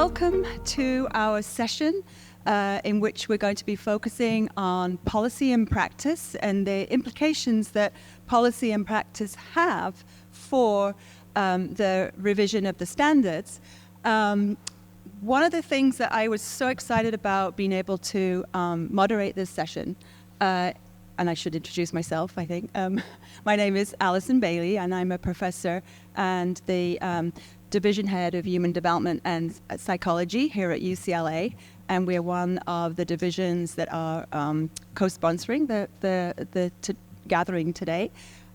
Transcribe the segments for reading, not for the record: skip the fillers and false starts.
Welcome to our session in which we're going to be focusing on policy and practice and the implications that policy and practice have for the revision of the standards. One of the things that I was so excited about being able to moderate this session, and I should introduce myself, I think. My name is Alison Bailey, and I'm a professor and the division head of human development and psychology here at UCLA. And we're one of the divisions that are co-sponsoring the gathering today.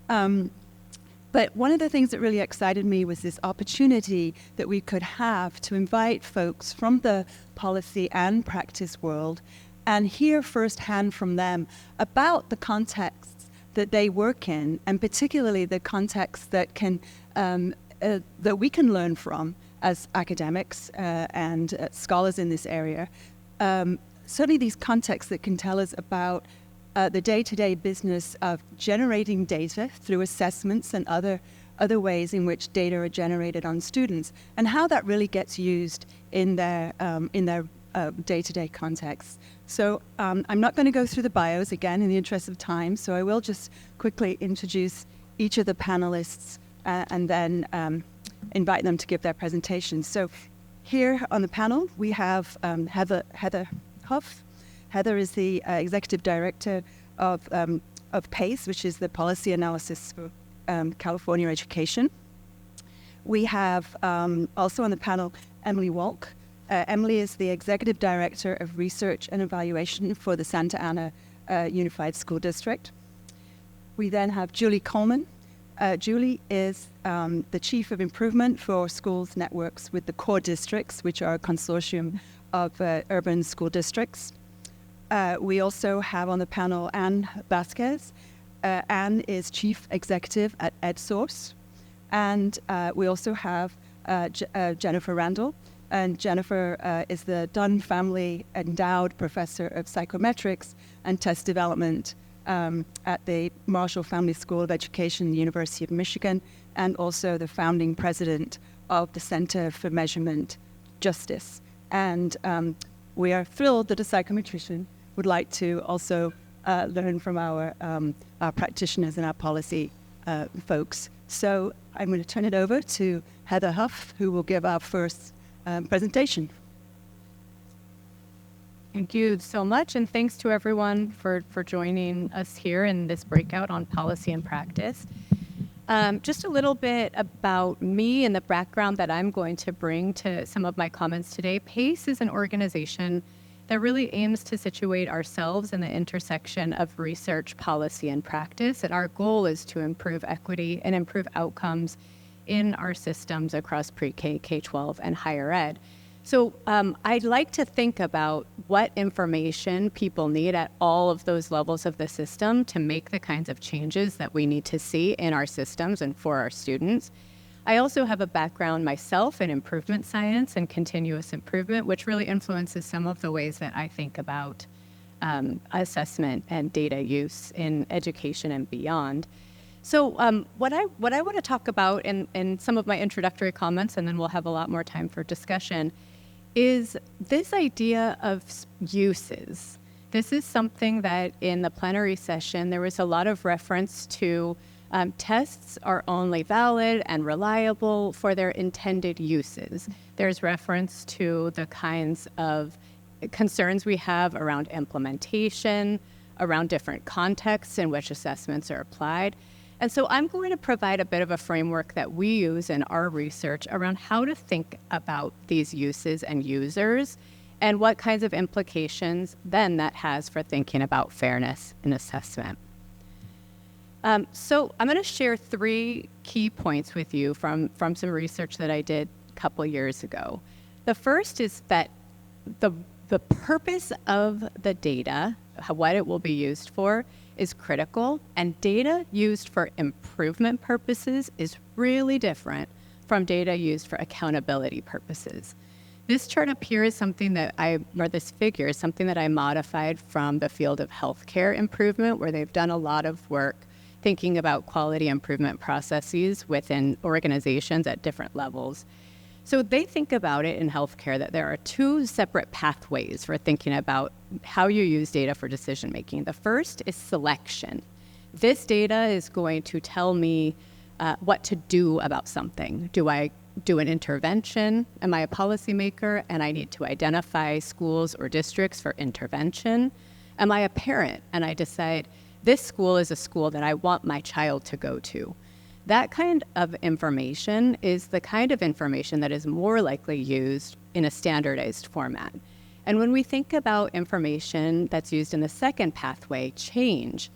But one of the things that really excited me was this opportunity that we could have to invite folks from the policy and practice world and hear firsthand from them about the contexts that they work in, and particularly the contexts that can that we can learn from as academics and scholars in this area. Certainly these contexts that can tell us about the day-to-day business of generating data through assessments and other ways in which data are generated on students, and how that really gets used in their day-to-day context. So I'm not going to go through the bios again in the interest of time, so I will just quickly introduce each of the panelists and then invite them to give their presentations. So here on the panel, we have Heather Hough. Heather is the executive director of PACE, which is the Policy Analysis for California Education. We have also on the panel Emily Wolk. Emily is the executive director of research and evaluation for the Santa Ana Unified School District. We then have Juli Coleman. Juli is the chief of improvement for schools networks with the core districts, which are a consortium of urban school districts. We also have on the panel Anne Vasquez. Anne is chief executive at EdSource. And we also have Jennifer Randall. And Jennifer is the Dunn Family Endowed Professor of Psychometrics and Test Development at the Marshall Family School of Education, University of Michigan, and also the founding president of the Center for Measurement Justice. And we are thrilled that a psychometrician would like to also learn from our practitioners and our policy folks. So I'm going to turn it over to Heather Hough, who will give our first presentation. Thank you so much, and thanks to everyone for joining us here in this breakout on policy and practice. Just a little bit about me and the background that I'm going to bring to some of my comments today. PACE is an organization that really aims to situate ourselves in the intersection of research, policy, and practice. And our goal is to improve equity and improve outcomes in our systems across pre-K, K-12, and higher ed. So I'd like to think about what information people need at all of those levels of the system to make the kinds of changes that we need to see in our systems and for our students. I also have a background myself in improvement science and continuous improvement, which really influences some of the ways that I think about assessment and data use in education and beyond. So what I want to talk about in some of my introductory comments, and then we'll have a lot more time for discussion, is this idea of uses. This is something that in the plenary session, there was a lot of reference to tests are only valid and reliable for their intended uses. There's reference to the kinds of concerns we have around implementation, around different contexts in which assessments are applied. And so I'm going to provide a bit of a framework that we use in our research around how to think about these uses and users and what kinds of implications then that has for thinking about fairness in assessment. So I'm going to share 3 key points with you from some research that I did a couple years ago. The first is that the purpose of the data, what it will be used for, is critical, and data used for improvement purposes is really different from data used for accountability purposes. This chart up here is something that this figure is something that I modified from the field of healthcare improvement, where they've done a lot of work thinking about quality improvement processes within organizations at different levels. So they think about it in healthcare that there are two separate pathways for thinking about how you use data for decision making. The first is selection. This data is going to tell me what to do about something. Do I do an intervention? Am I a policymaker and I need to identify schools or districts for intervention? Am I a parent and I decide this school is a school that I want my child to go to? That kind of information is the kind of information that is more likely used in a standardized format. And when we think about information that's used in the second pathway, change,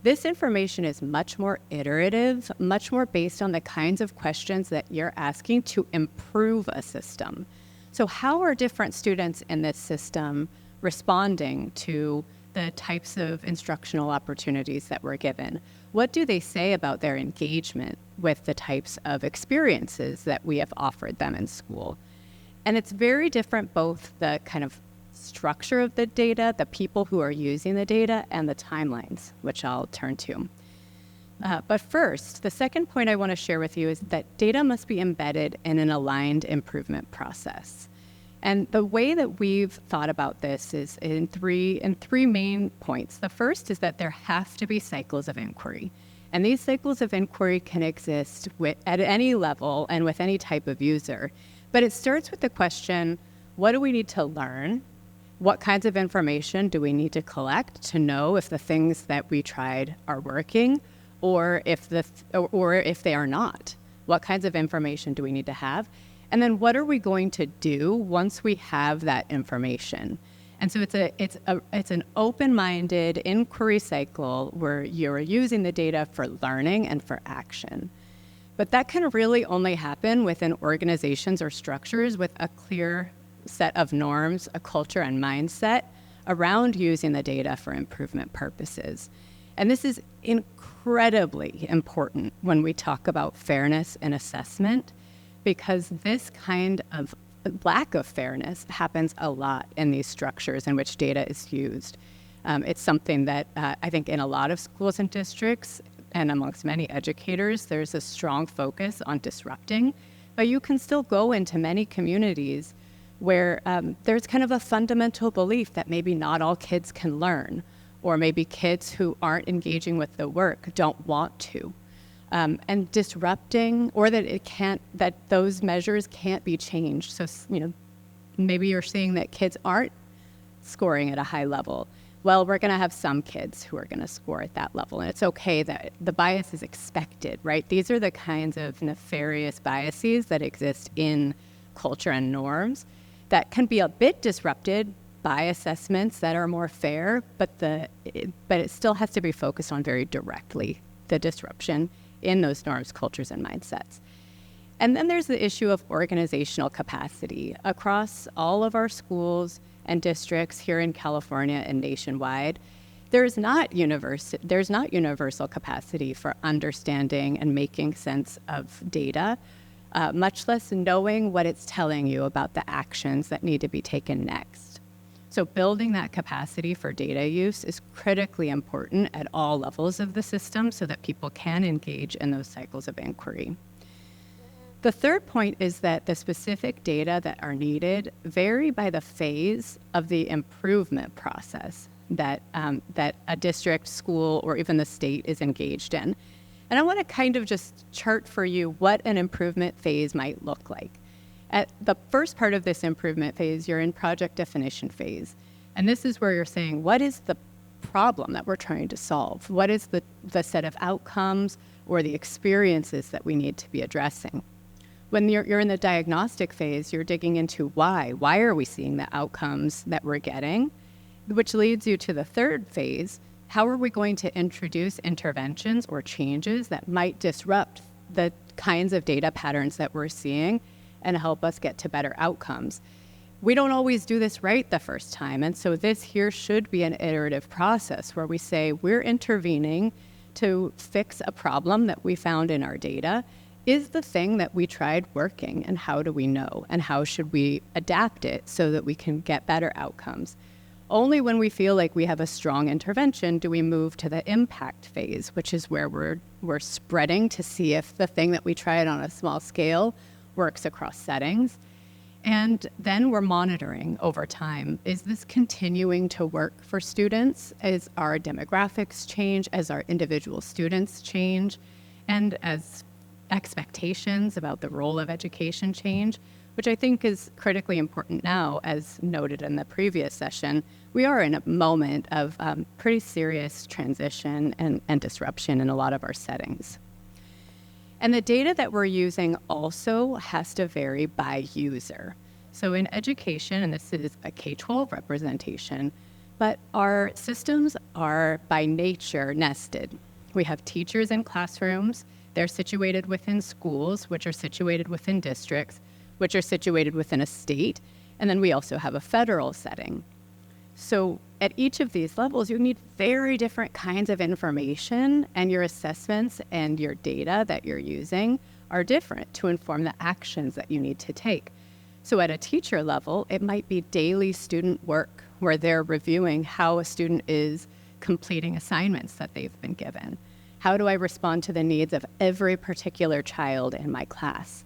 this information is much more iterative, much more based on the kinds of questions that you're asking to improve a system. So how are different students in this system responding to the types of instructional opportunities that we're given? What do they say about their engagement with the types of experiences that we have offered them in school? And it's very different, both the kind of structure of the data, the people who are using the data, and the timelines, which I'll turn to. But first, the second point I want to share with you is that data must be embedded in an aligned improvement process. And the way that we've thought about this is in three main points. The first is that there have to be cycles of inquiry. And these cycles of inquiry can exist at any level and with any type of user. But it starts with the question, what do we need to learn? What kinds of information do we need to collect to know if the things that we tried are working or if they are not? What kinds of information do we need to have? And then what are we going to do once we have that information? And so it's an open-minded inquiry cycle where you're using the data for learning and for action. But that can really only happen within organizations or structures with a clear set of norms, a culture and mindset around using the data for improvement purposes. And this is incredibly important when we talk about fairness in assessment, because this kind of lack of fairness happens a lot in these structures in which data is used. It's something that I think in a lot of schools and districts and amongst many educators, there's a strong focus on disrupting, but you can still go into many communities where there's kind of a fundamental belief that maybe not all kids can learn, or maybe kids who aren't engaging with the work don't want to. And disrupting, or that those measures can't be changed. So, maybe you're seeing that kids aren't scoring at a high level. Well, we're going to have some kids who are going to score at that level, and it's okay that the bias is expected, right? These are the kinds of nefarious biases that exist in culture and norms that can be a bit disrupted by assessments that are more fair, but it still has to be focused on very directly, the disruption in those norms, cultures, and mindsets. And then there's the issue of organizational capacity. Across all of our schools and districts here in California and nationwide, there's not universal capacity for understanding and making sense of data, much less knowing what it's telling you about the actions that need to be taken next. So building that capacity for data use is critically important at all levels of the system so that people can engage in those cycles of inquiry. The third point is that the specific data that are needed vary by the phase of the improvement process that a district, school, or even the state is engaged in. And I want to kind of just chart for you what an improvement phase might look like. At the first part of this improvement phase, you're in project definition phase. And this is where you're saying, what is the problem that we're trying to solve? What is the set of outcomes or the experiences that we need to be addressing? When you're in the diagnostic phase, you're digging into why. Why are we seeing the outcomes that we're getting? Which leads you to the third phase. How are we going to introduce interventions or changes that might disrupt the kinds of data patterns that we're seeing and help us get to better outcomes? We don't always do this right the first time. And so this here should be an iterative process where we say we're intervening to fix a problem that we found in our data. Is the thing that we tried working, and how do we know? And how should we adapt it so that we can get better outcomes? Only when we feel like we have a strong intervention do we move to the impact phase, which is where we're spreading to see if the thing that we tried on a small scale works across settings. And then we're monitoring over time. Is this continuing to work for students as our demographics change, as our individual students change, and as expectations about the role of education change, which I think is critically important now, as noted in the previous session. We are in a moment of pretty serious transition and disruption in a lot of our settings. And the data that we're using also has to vary by user. So in education, and this is a K-12 representation, but our systems are by nature nested. We have teachers in classrooms. They're situated within schools, which are situated within districts, which are situated within a state. And then we also have a federal setting. So at each of these levels, you need very different kinds of information, and your assessments and your data that you're using are different to inform the actions that you need to take. So at a teacher level, it might be daily student work where they're reviewing how a student is completing assignments that they've been given. How do I respond to the needs of every particular child in my class?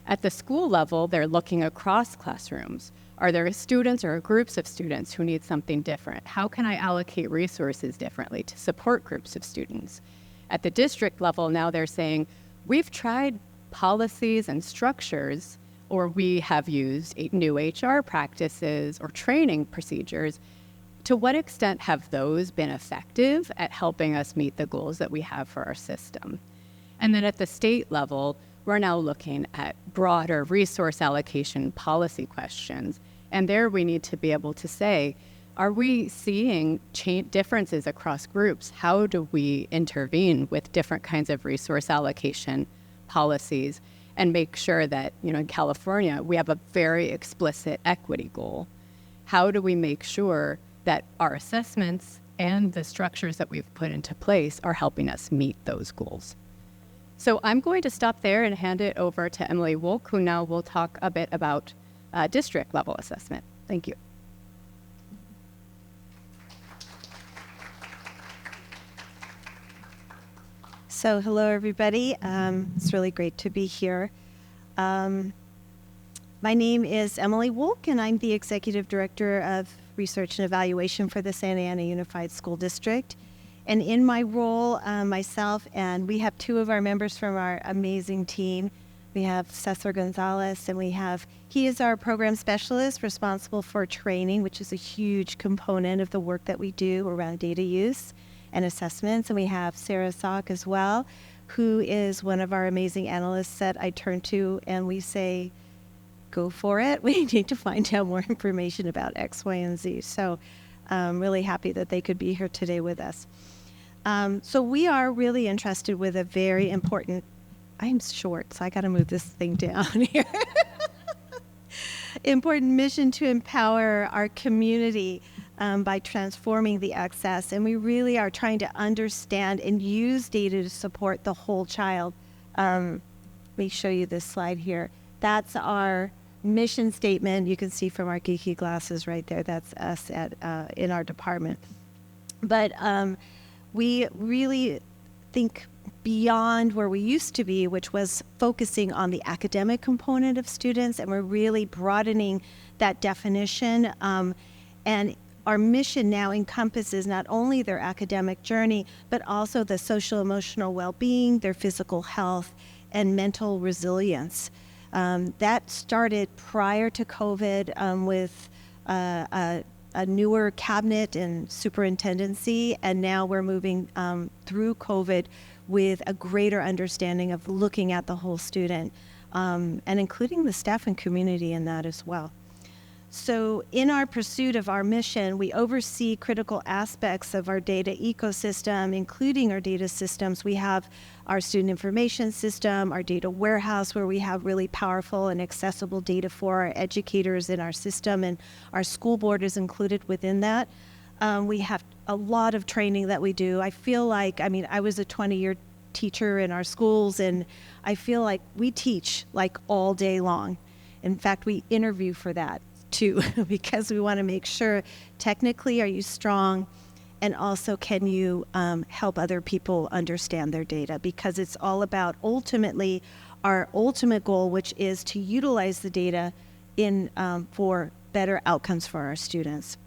At the school level, they're looking across classrooms. Are there students or groups of students who need something different? How can I allocate resources differently to support groups of students? At the district level, now they're saying, we've tried policies and structures, or we have used new HR practices or training procedures. To what extent have those been effective at helping us meet the goals that we have for our system? And then at the state level, we're now looking at broader resource allocation policy questions. And there we need to be able to say, are we seeing differences across groups? How do we intervene with different kinds of resource allocation policies and make sure that, in California, we have a very explicit equity goal? How do we make sure that our assessments and the structures that we've put into place are helping us meet those goals? So I'm going to stop there and hand it over to Emily Wolk, who now will talk a bit about district level assessment. Thank you. So hello, everybody. It's really great to be here. My name is Emily Wolk, and I'm the Executive Director of Research and Evaluation for the Santa Ana Unified School District. And in my role, myself, and we have two of our members from our amazing team. We have Cesar Gonzalez, and he is our program specialist responsible for training, which is a huge component of the work that we do around data use and assessments. And we have Sarah Sock as well, who is one of our amazing analysts that I turn to, and we say, go for it. We need to find out more information about X, Y, and Z. So I'm really happy that they could be here today with us. So we are really interested with a very important, I'm short, so I got to move this thing down here. Important mission to empower our community by transforming the access. And we really are trying to understand and use data to support the whole child. Let me show you this slide here. That's our mission statement. You can see from our geeky glasses right there. That's us in our department. But we really think beyond where we used to be, which was focusing on the academic component of students, and we're really broadening that definition. And our mission now encompasses not only their academic journey, but also the social emotional well-being, their physical health, and mental resilience. That started prior to COVID with a newer cabinet and superintendency, and now we're moving through COVID with a greater understanding of looking at the whole student, and including the staff and community in that as well. So in our pursuit of our mission, we oversee critical aspects of our data ecosystem, including our data systems. We have our student information system, our data warehouse, where we have really powerful and accessible data for our educators in our system, and our school board is included within that. We have a lot of training that we do. I feel like, I was a 20-year teacher in our schools, and I feel like we teach like all day long. In fact, we interview for that too, because we want to make sure technically are you strong, and also can you help other people understand their data, because it's all about ultimately our ultimate goal, which is to utilize the data for better outcomes for our students.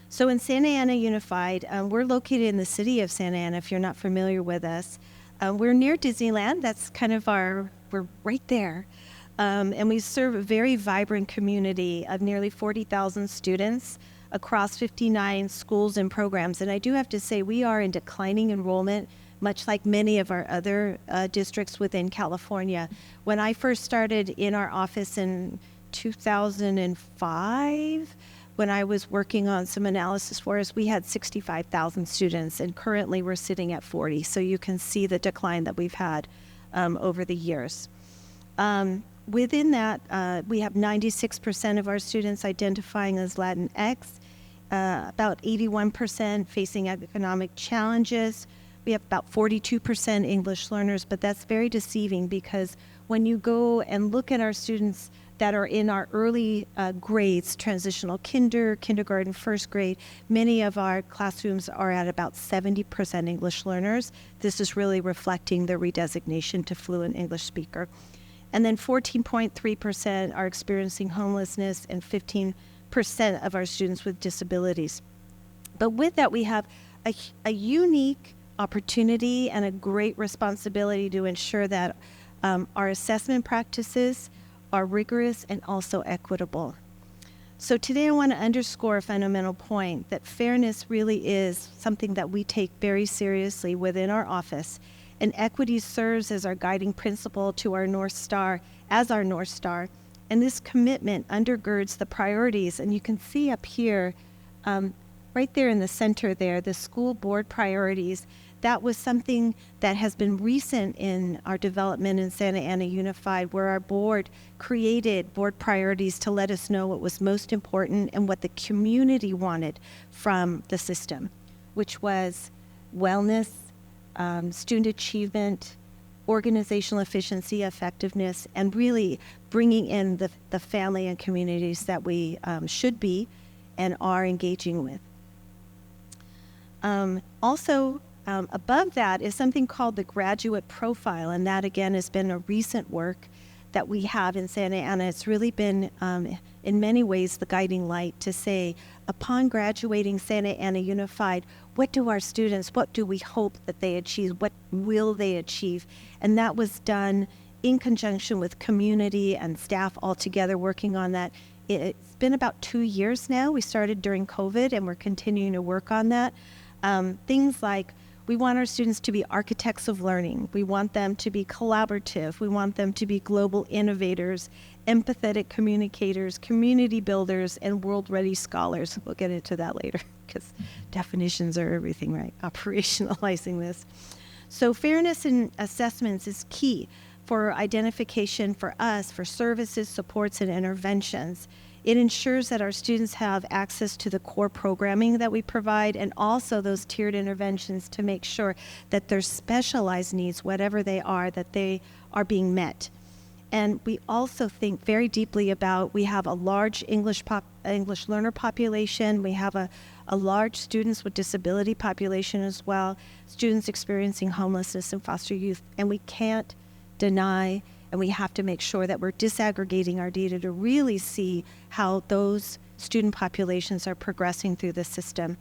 So in Santa Ana Unified, we're located in the city of Santa Ana, if you're not familiar with us. We're near Disneyland. That's kind of we're right there. And we serve a very vibrant community of nearly 40,000 students across 59 schools and programs. And I do have to say, we are in declining enrollment, much like many of our other districts within California. When I first started in our office in 2005, when I was working on some analysis for us, we had 65,000 students, and currently we're sitting at 40. So you can see the decline that we've had over the years. Within that, we have 96% of our students identifying as Latinx, about 81% facing economic challenges. We have about 42% English learners, but that's very deceiving because when you go and look at our students that are in our early grades, transitional kindergarten, first grade, many of our classrooms are at about 70% English learners. This is really reflecting the redesignation to fluent English speaker. And then 14.3% are experiencing homelessness and 15% of our students with disabilities. But with that, we have a unique opportunity and a great responsibility to ensure that our assessment practices are rigorous and also equitable. So today I want to underscore a fundamental point that fairness really is something that we take very seriously within our office, and equity serves as our guiding principle to our North Star, and this commitment undergirds the priorities. And you can see up here, right there in the center there, the school board priorities. That was something that has been recent in our development in Santa Ana Unified, where our board created board priorities to let us know what was most important and what the community wanted from the system, which was wellness, student achievement, organizational efficiency, effectiveness, and really bringing in the family and communities that we should be and are engaging with. Also, above that is something called the graduate profile, and that again has been a recent work that we have in Santa Ana. It's really been, in many ways, the guiding light to say, upon graduating Santa Ana Unified, what do we hope that they achieve? What will they achieve? And that was done in conjunction with community and staff all together working on that. It's been about 2 years now. We started during COVID, and we're continuing to work on that. Things like, we want our students to be architects of learning. We want them to be collaborative. We want them to be global innovators, empathetic communicators, community builders, and world-ready scholars. We'll get into that later because definitions are everything, right? Operationalizing this. So fairness in assessments is key for identification for us, for services, supports, and interventions. It ensures that our students have access to the core programming that we provide and also those tiered interventions to make sure that their specialized needs, whatever they are, that they are being met. And we also think very deeply about, we have a large English learner population. We have a large students with disability population as well, students experiencing homelessness and foster youth. And we can't deny, and we have to make sure that we're disaggregating our data to really see how those student populations are progressing through the system.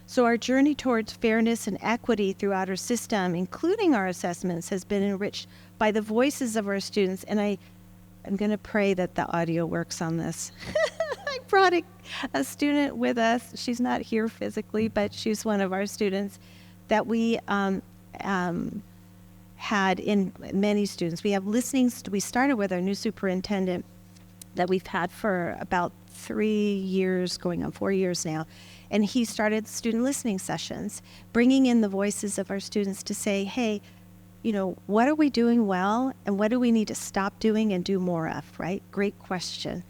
So our journey towards fairness and equity throughout our system, including our assessments, has been enriched by the voices of our students. And I'm going to pray that the audio works on this. I brought a student with us. She's not here physically, but she's one of our students that we had in many students. We have listenings. We started with our new superintendent that we've had for about 3 years, going on 4 years now. And he started student listening sessions, bringing in the voices of our students to say, hey, what are we doing well and what do we need to stop doing and do more of, right? Great question.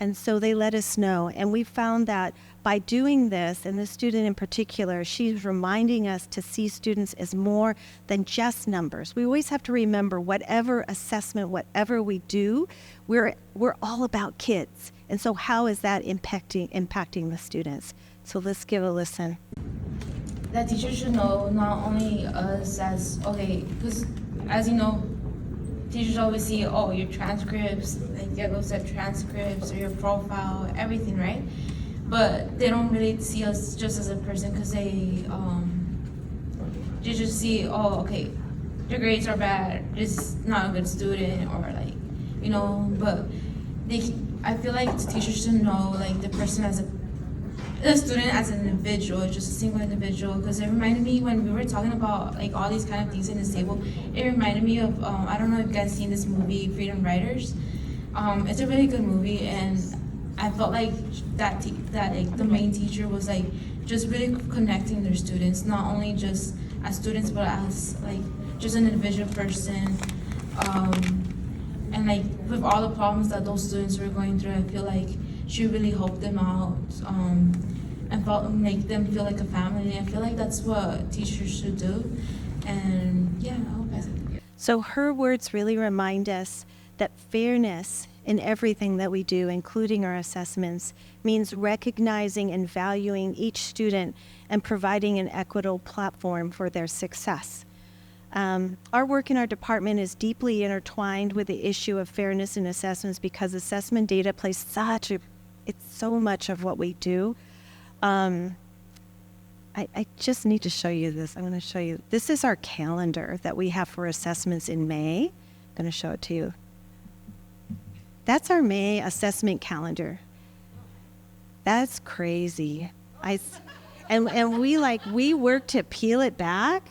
And so they let us know. And we found that by doing this, and this student in particular, she's reminding us to see students as more than just numbers. We always have to remember, whatever assessment, whatever we do, we're all about kids. And so how is that impacting the students? So let's give a listen. That teachers should know not only us as, okay, because as you know, teachers always see, oh, your transcripts, like yellow set transcripts or your profile, everything, right? But they don't really see us just as a person because they just see, oh, okay, your grades are bad, just not a good student, or like, you know, but I feel like teachers should know like the person as the student as an individual, just a single individual, because it reminded me when we were talking about like all these kind of things in this table, it reminded me of, I don't know if you guys seen this movie, Freedom Writers. It's a really good movie, and I felt like that like the main teacher was like just really connecting their students, not only just as students, but as like just an individual person. And like with all the problems that those students were going through, I feel like she really helped them out, and make them feel like a family. I feel like that's what teachers should do. And yeah, I hope I said that. So her words really remind us that fairness in everything that we do, including our assessments, means recognizing and valuing each student and providing an equitable platform for their success. Our work in our department is deeply intertwined with the issue of fairness in assessments because assessment data plays it's so much of what we do. I just need to show you this. I'm going to show you. This is our calendar that we have for assessments in May. I'm going to show it to you. That's our May assessment calendar. That's crazy. And we work to peel it back.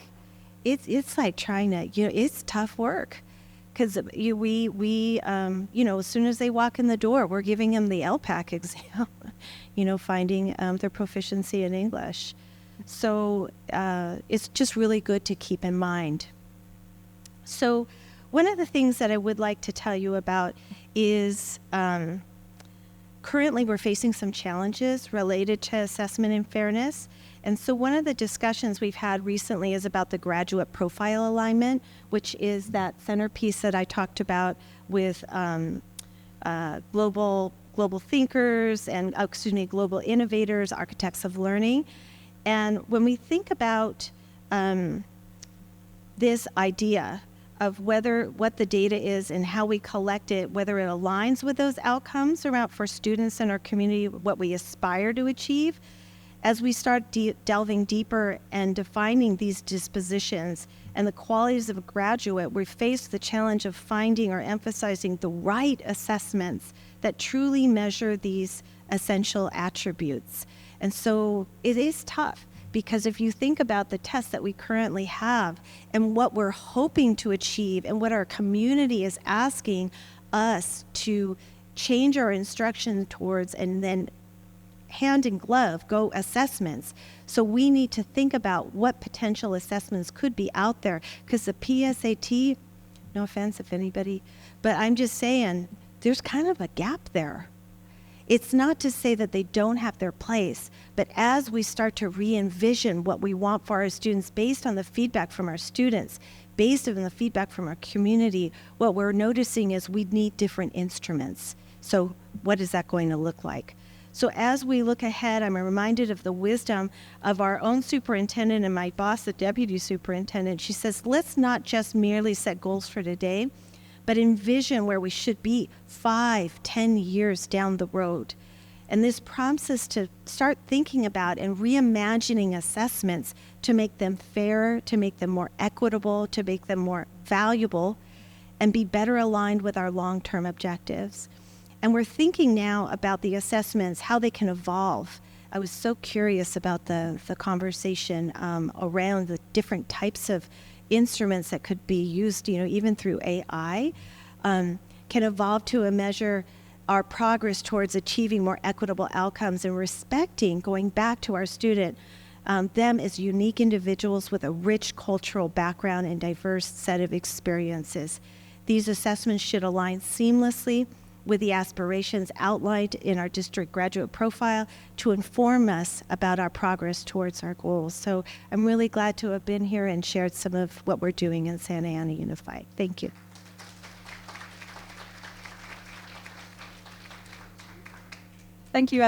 It's like trying to, it's tough work. Because as soon as they walk in the door, we're giving them the LPAC exam, finding their proficiency in English. So it's just really good to keep in mind. So one of the things that I would like to tell you about is currently we're facing some challenges related to assessment and fairness. And so one of the discussions we've had recently is about the graduate profile alignment, which is that centerpiece that I talked about with global thinkers and, global innovators, architects of learning. And when we think about this idea of what the data is and how we collect it, whether it aligns with those outcomes around for students in our community, what we aspire to achieve, as we start delving deeper and defining these dispositions and the qualities of a graduate, we face the challenge of finding or emphasizing the right assessments that truly measure these essential attributes. And so it is tough, because if you think about the tests that we currently have and what we're hoping to achieve and what our community is asking us to change our instruction towards, and then hand in glove go assessments. So we need to think about what potential assessments could be out there, because the PSAT, no offense if anybody, but I'm just saying there's kind of a gap there. It's not to say that they don't have their place, but as we start to re-envision what we want for our students based on the feedback from our students, based on the feedback from our community, what we're noticing is we need different instruments. So what is that going to look like? So as we look ahead, I'm reminded of the wisdom of our own superintendent and my boss, the deputy superintendent. She says, let's not just merely set goals for today, but envision where we should be 5-10 years down the road. And this prompts us to start thinking about and reimagining assessments to make them fairer, to make them more equitable, to make them more valuable, and be better aligned with our long-term objectives. And we're thinking now about the assessments, how they can evolve. I was so curious about the conversation around the different types of instruments that could be used, even through AI, can evolve to measure our progress towards achieving more equitable outcomes and respecting, going back to our student, them as unique individuals with a rich cultural background and diverse set of experiences. These assessments should align seamlessly with the aspirations outlined in our district graduate profile to inform us about our progress towards our goals. So I'm really glad to have been here and shared some of what we're doing in Santa Ana Unified. Thank you. Thank you,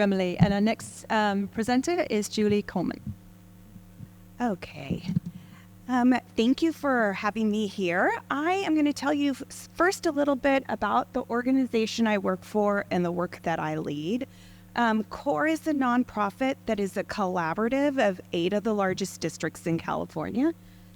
Emily. And our next presenter is Juli Coleman. Okay. Thank you for having me here. I am going to tell you first a little bit about the organization I work for and the work that I lead. CORE is a nonprofit that is a collaborative of 8 of the largest districts in California.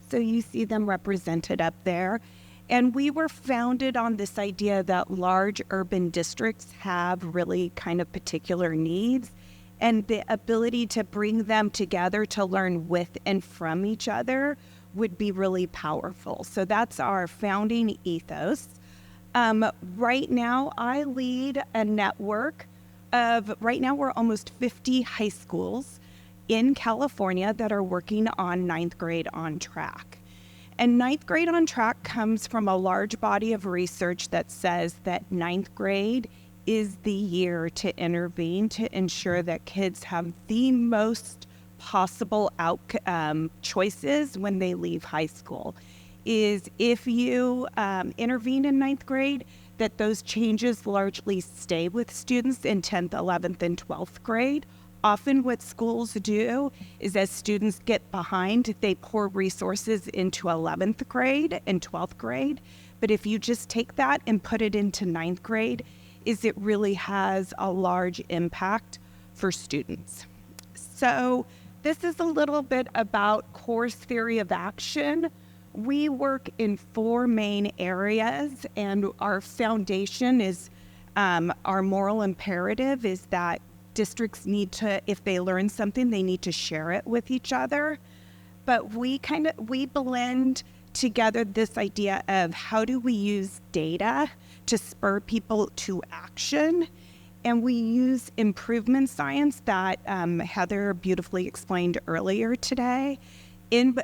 So you see them represented up there. And we were founded on this idea that large urban districts have really kind of particular needs, and the ability to bring them together to learn with and from each other would be really powerful. So that's our founding ethos. Right now, I lead a network of, right now we're almost 50 high schools in California that are working on 9th grade on track. And 9th grade on track comes from a large body of research that says that 9th grade is the year to intervene to ensure that kids have the most possible choices when they leave high school. Is if you intervene in 9th grade, that those changes largely stay with students in 10th, 11th, and 12th grade. Often what schools do is as students get behind, they pour resources into 11th grade and 12th grade. But if you just take that and put it into 9th grade, it really has a large impact for students. So this is a little bit about CORE's theory of action. We work in 4 main areas, and our foundation is, our moral imperative is that districts need to, if they learn something, they need to share it with each other. But we blend together this idea of how do we use data to spur people to action. And we use improvement science that Heather beautifully explained earlier today in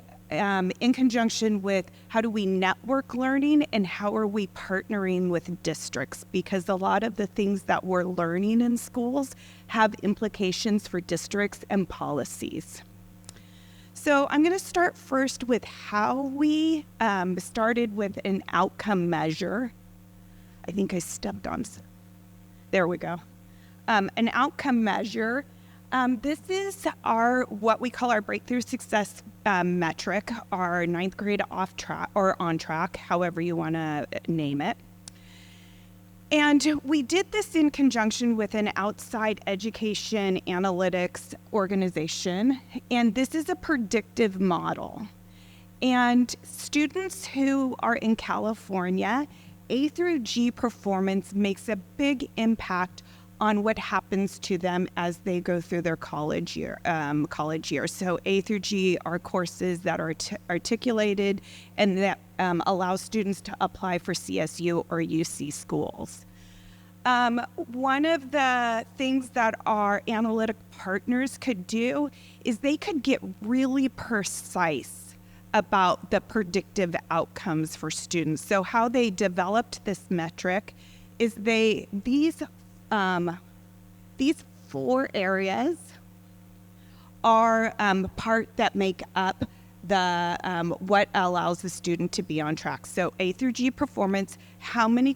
conjunction with how do we network learning and how are we partnering with districts, because a lot of the things that we're learning in schools have implications for districts and policies. So I'm going to start first with how we started with an outcome measure. I think I stepped on, there we go. An outcome measure. This is what we call our breakthrough success metric, our 9th grade off track or on track, however you want to name it. And we did this in conjunction with an outside education analytics organization, and this is a predictive model. And students who are in California, A through G performance makes a big impact on what happens to them as they go through their college year. So A through G are courses that are articulated and that allow students to apply for CSU or UC schools. One of the things that our analytic partners could do is they could get really precise about the predictive outcomes for students. So how they developed this metric is these 4 areas are part that make up the what allows the student to be on track. So A through G performance, how many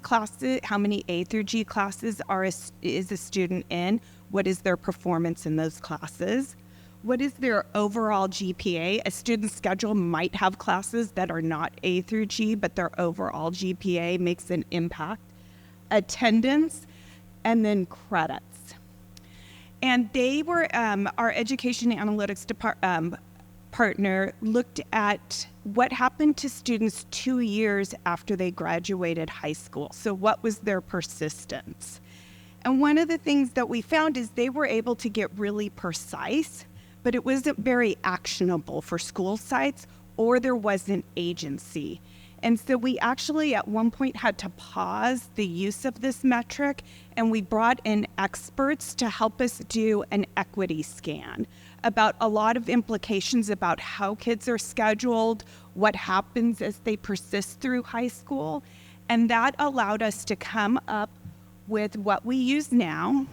A through G classes is a student in? What is their performance in those classes? What is their overall GPA? A student's schedule might have classes that are not A through G, but their overall GPA makes an impact. Attendance, and then credits. And they were, our education analytics partner looked at what happened to students 2 years after they graduated high school. So what was their persistence? And one of the things that we found is they were able to get really precise, but it wasn't very actionable for school sites, or there wasn't agency. And so we actually at one point had to pause the use of this metric, and we brought in experts to help us do an equity scan about a lot of implications about how kids are scheduled, what happens as they persist through high school. And that allowed us to come up with what we use now.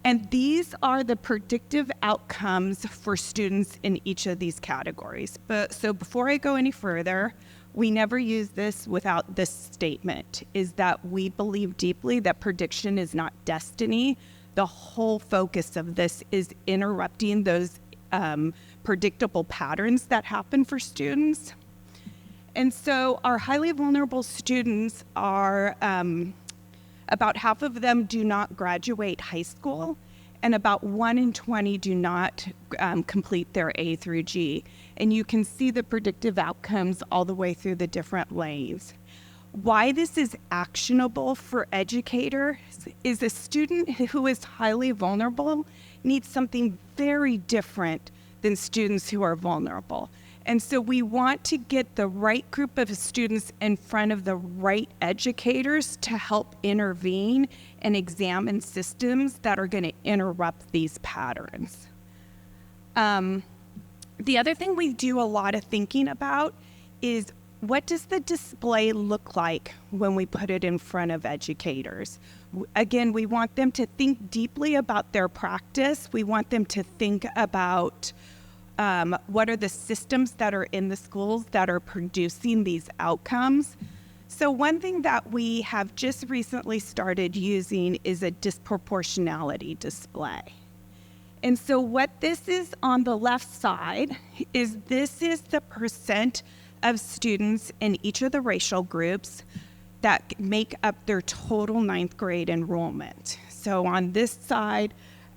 And these are the predictive outcomes for students in each of these categories. So before I go any further, we never use this without this statement, is that we believe deeply that prediction is not destiny. The whole focus of this is interrupting those predictable patterns that happen for students. And so our highly vulnerable students are, about half of them do not graduate high school, and about 1 in 20 do not complete their A through G. And you can see the predictive outcomes all the way through the different lanes. Why this is actionable for educators is a student who is highly vulnerable needs something very different than students who are vulnerable. And so we want to get the right group of students in front of the right educators to help intervene and examine systems that are going to interrupt these patterns. The other thing we do a lot of thinking about is, what does the display look like when we put it in front of educators? Again, we want them to think deeply about their practice. We want them to think about what are the systems that are in the schools that are producing these outcomes. So one thing that we have just recently started using is a disproportionality display. And so what this is on the left side is this is the percent of students in each of the racial groups that make up their total 9th grade enrollment. So on this side,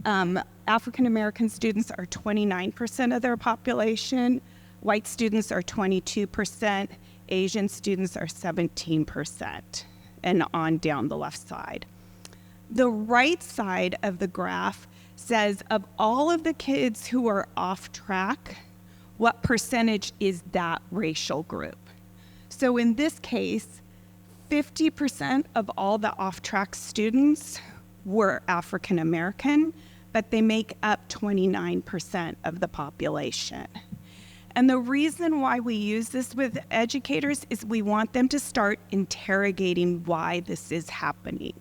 African American students are 29% of their population, white students are 22%, Asian students are 17%, and on down the left side. The right side of the graph says, of all of the kids who are off track, what percentage is that racial group? So in this case, 50% of all the off-track students were African American, but they make up 29% of the population. And the reason why we use this with educators is we want them to start interrogating why this is happening.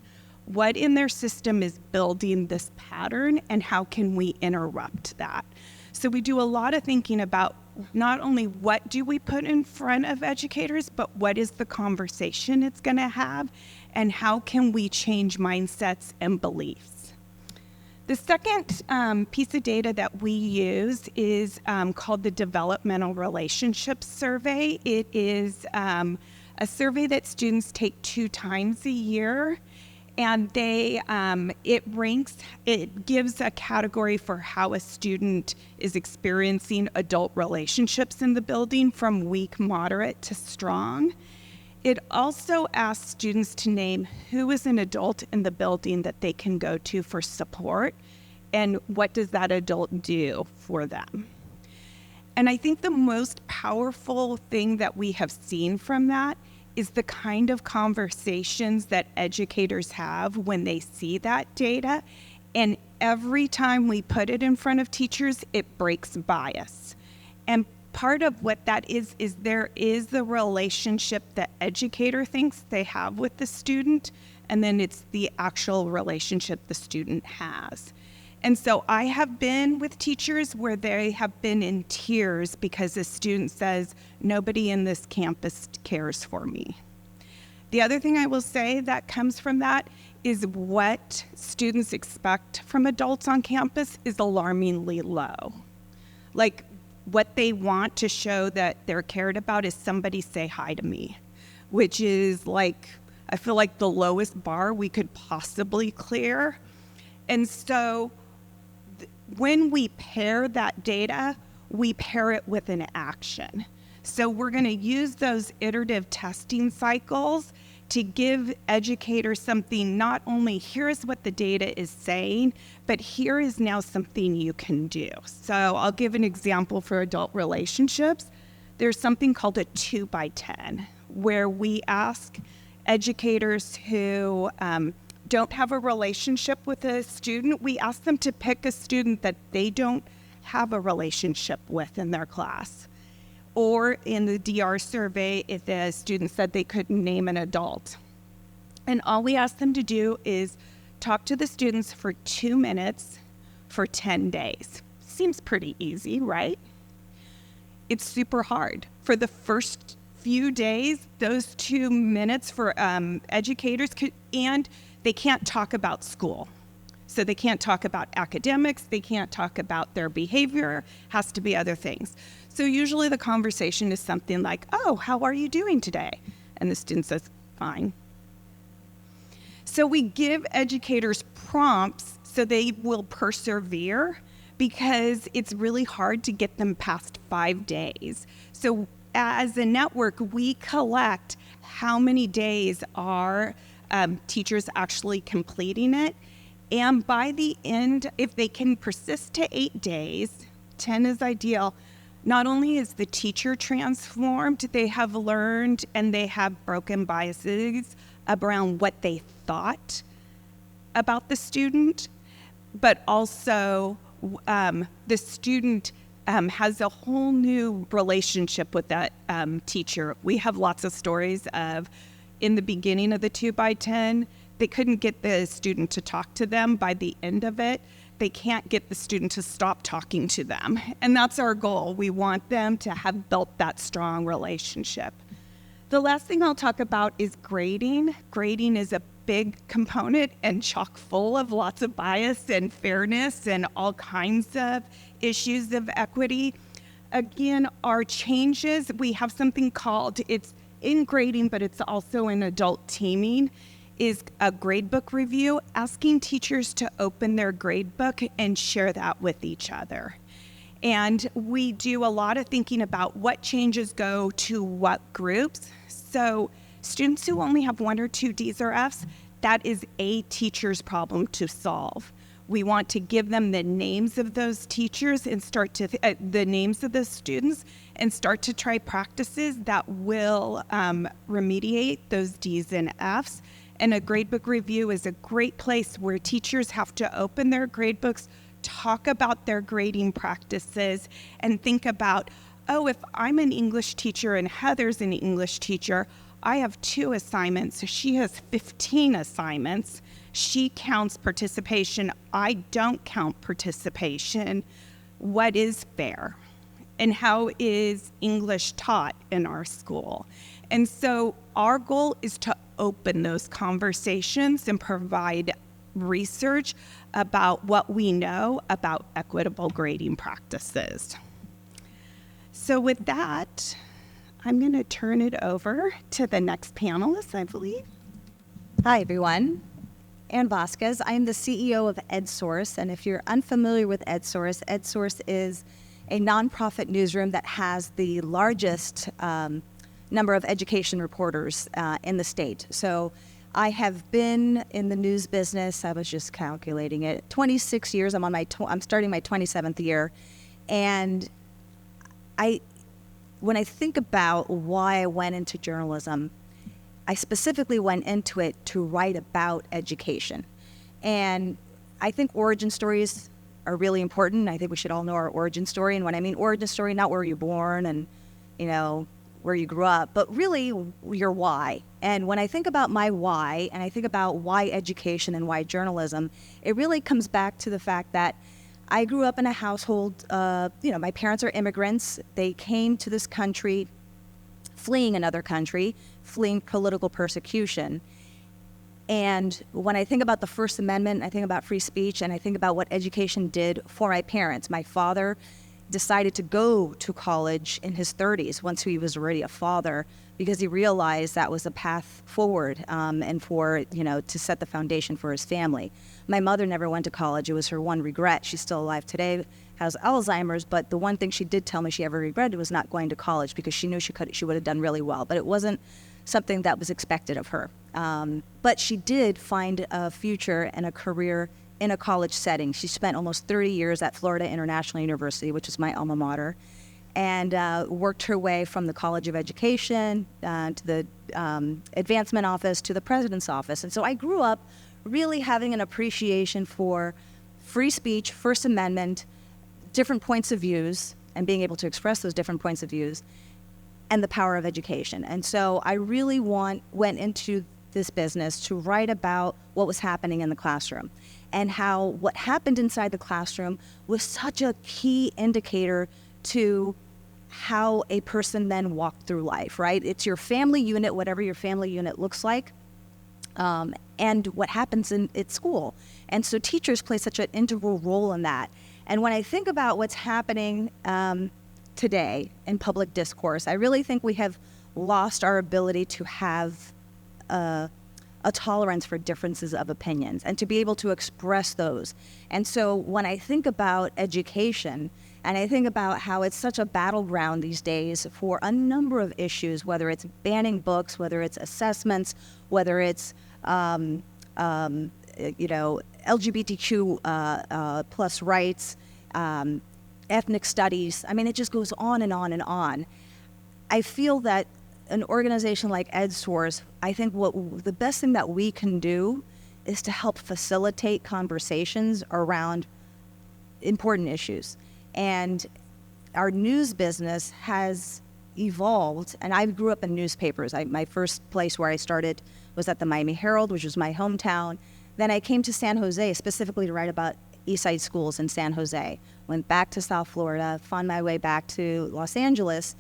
What in their system is building this pattern, and how can we interrupt that? So we do a lot of thinking about not only what do we put in front of educators, but what is the conversation it's going to have, and how can we change mindsets and beliefs. The second piece of data that we use is called the Developmental Relationships Survey. It is a survey that students take 2 times a year. And it gives a category for how a student is experiencing adult relationships in the building, from weak, moderate to strong. It also asks students to name who is an adult in the building that they can go to for support, and what does that adult do for them. And I think the most powerful thing that we have seen from that is the kind of conversations that educators have when they see that data. And every time we put it in front of teachers, it breaks bias. And part of what that is there is the relationship that educator thinks they have with the student, and then it's the actual relationship the student has. And so I have been with teachers where they have been in tears because a student says, nobody in this campus cares for me. The other thing I will say that comes from that is what students expect from adults on campus is alarmingly low. Like, what they want to show that they're cared about is somebody say hi to me, which is like, I feel like the lowest bar we could possibly clear. And so when we pair that data, we pair it with an action. So we're going to use those iterative testing cycles to give educators something, not only here is what the data is saying, but here is now something you can do. So I'll give an example for adult relationships. There's something called a 2x10, where we ask educators who don't have a relationship with a student, we ask them to pick a student that they don't have a relationship with in their class. Or in the DR survey, if the student said they couldn't name an adult. And all we ask them to do is talk to the students for 2 minutes for 10 days. Seems pretty easy, right? It's super hard. For the first few days, those 2 minutes for educators and they can't talk about school. So they can't talk about academics, they can't talk about their behavior, has to be other things. So usually the conversation is something like, oh, how are you doing today? And the student says, fine. So we give educators prompts so they will persevere, because it's really hard to get them past 5 days. So as a network, we collect how many days are teachers actually completing it. And by the end, if they can persist to 8 days, 10 is ideal, not only is the teacher transformed, they have learned and they have broken biases around what they thought about the student, but also the student has a whole new relationship with that teacher. We have lots of stories of, in the beginning of the 2x10, they couldn't get the student to talk to them. By the end of it, they can't get the student to stop talking to them. And that's our goal. We want them to have built that strong relationship. The last thing I'll talk about is grading. Grading is a big component and chock full of lots of bias and fairness and all kinds of issues of equity. Again, our changes, we have something called, it's in grading, but it's also in adult teaming, is a gradebook review, asking teachers to open their gradebook and share that with each other. And we do a lot of thinking about what changes go to what groups. So students who only have 1 or 2 Ds or Fs, that is a teacher's problem to solve. We want to give them the names of those teachers and start to, the names of the students, and start to try practices that will remediate those Ds and Fs. And a gradebook review is a great place where teachers have to open their gradebooks, talk about their grading practices, and think about, oh, if I'm an English teacher and Heather's an English teacher, I have 2 assignments. She has 15 assignments. She counts participation. I don't count participation. What is fair? And how is English taught in our school? And so our goal is to open those conversations and provide research about what we know about equitable grading practices. So with that, I'm going to turn it over to the next panelist, I believe. Hi, everyone. Ann Vasquez. I'm the CEO of EdSource, and if you're unfamiliar with EdSource, EdSource is a nonprofit newsroom that has the largest number of education reporters in the state. So I have been in the news business, I was just calculating it, 26 years. I'm starting my 27th year. And when I think about why I went into journalism, I specifically went into it to write about education. And I think origin stories are really important. I think we should all know our origin story. And when I mean origin story, not where you're born and, where you grew up, but really your why. And when I think about my why, and I think about why education and why journalism, it really comes back to the fact that I grew up in a household, my parents are immigrants. They came to this country fleeing another country, fleeing political persecution. And when I think about the First Amendment, I think about free speech, and I think about what education did for my parents. My father decided to go to college in his 30s once he was already a father, because he realized that was a path forward and for, to set the foundation for his family. My mother never went to college. It was her one regret. She's still alive today, has Alzheimer's, but the one thing she did tell me she ever regretted was not going to college, because she knew she would have done really well, but it wasn't something that was expected of her. But she did find a future and a career in a college setting. She spent almost 30 years at Florida International University, which is my alma mater, and worked her way from the College of Education to the advancement office to the president's office. And so I grew up really having an appreciation for free speech, First Amendment, different points of views, and being able to express those different points of views, and the power of education. And so I really went into this business to write about what was happening in the classroom, and how what happened inside the classroom was such a key indicator to how a person then walked through life, right? It's your family unit, whatever your family unit looks like, and what happens at school. And so teachers play such an integral role in that. And when I think about what's happening today in public discourse, I really think we have lost our ability to have a tolerance for differences of opinions and to be able to express those. And so when I think about education, and I think about how it's such a battleground these days for a number of issues, whether it's banning books, whether it's assessments, whether it's LGBTQ plus rights, ethnic studies. I mean, it just goes on and on and on. I feel that an organization like EdSource, I think the best thing that we can do is to help facilitate conversations around important issues. And our news business has evolved, and I grew up in newspapers. My first place where I started was at the Miami Herald, which was my hometown. Then I came to San Jose specifically to write about East Side schools in San Jose. Went back to South Florida, found my way back to Los Angeles.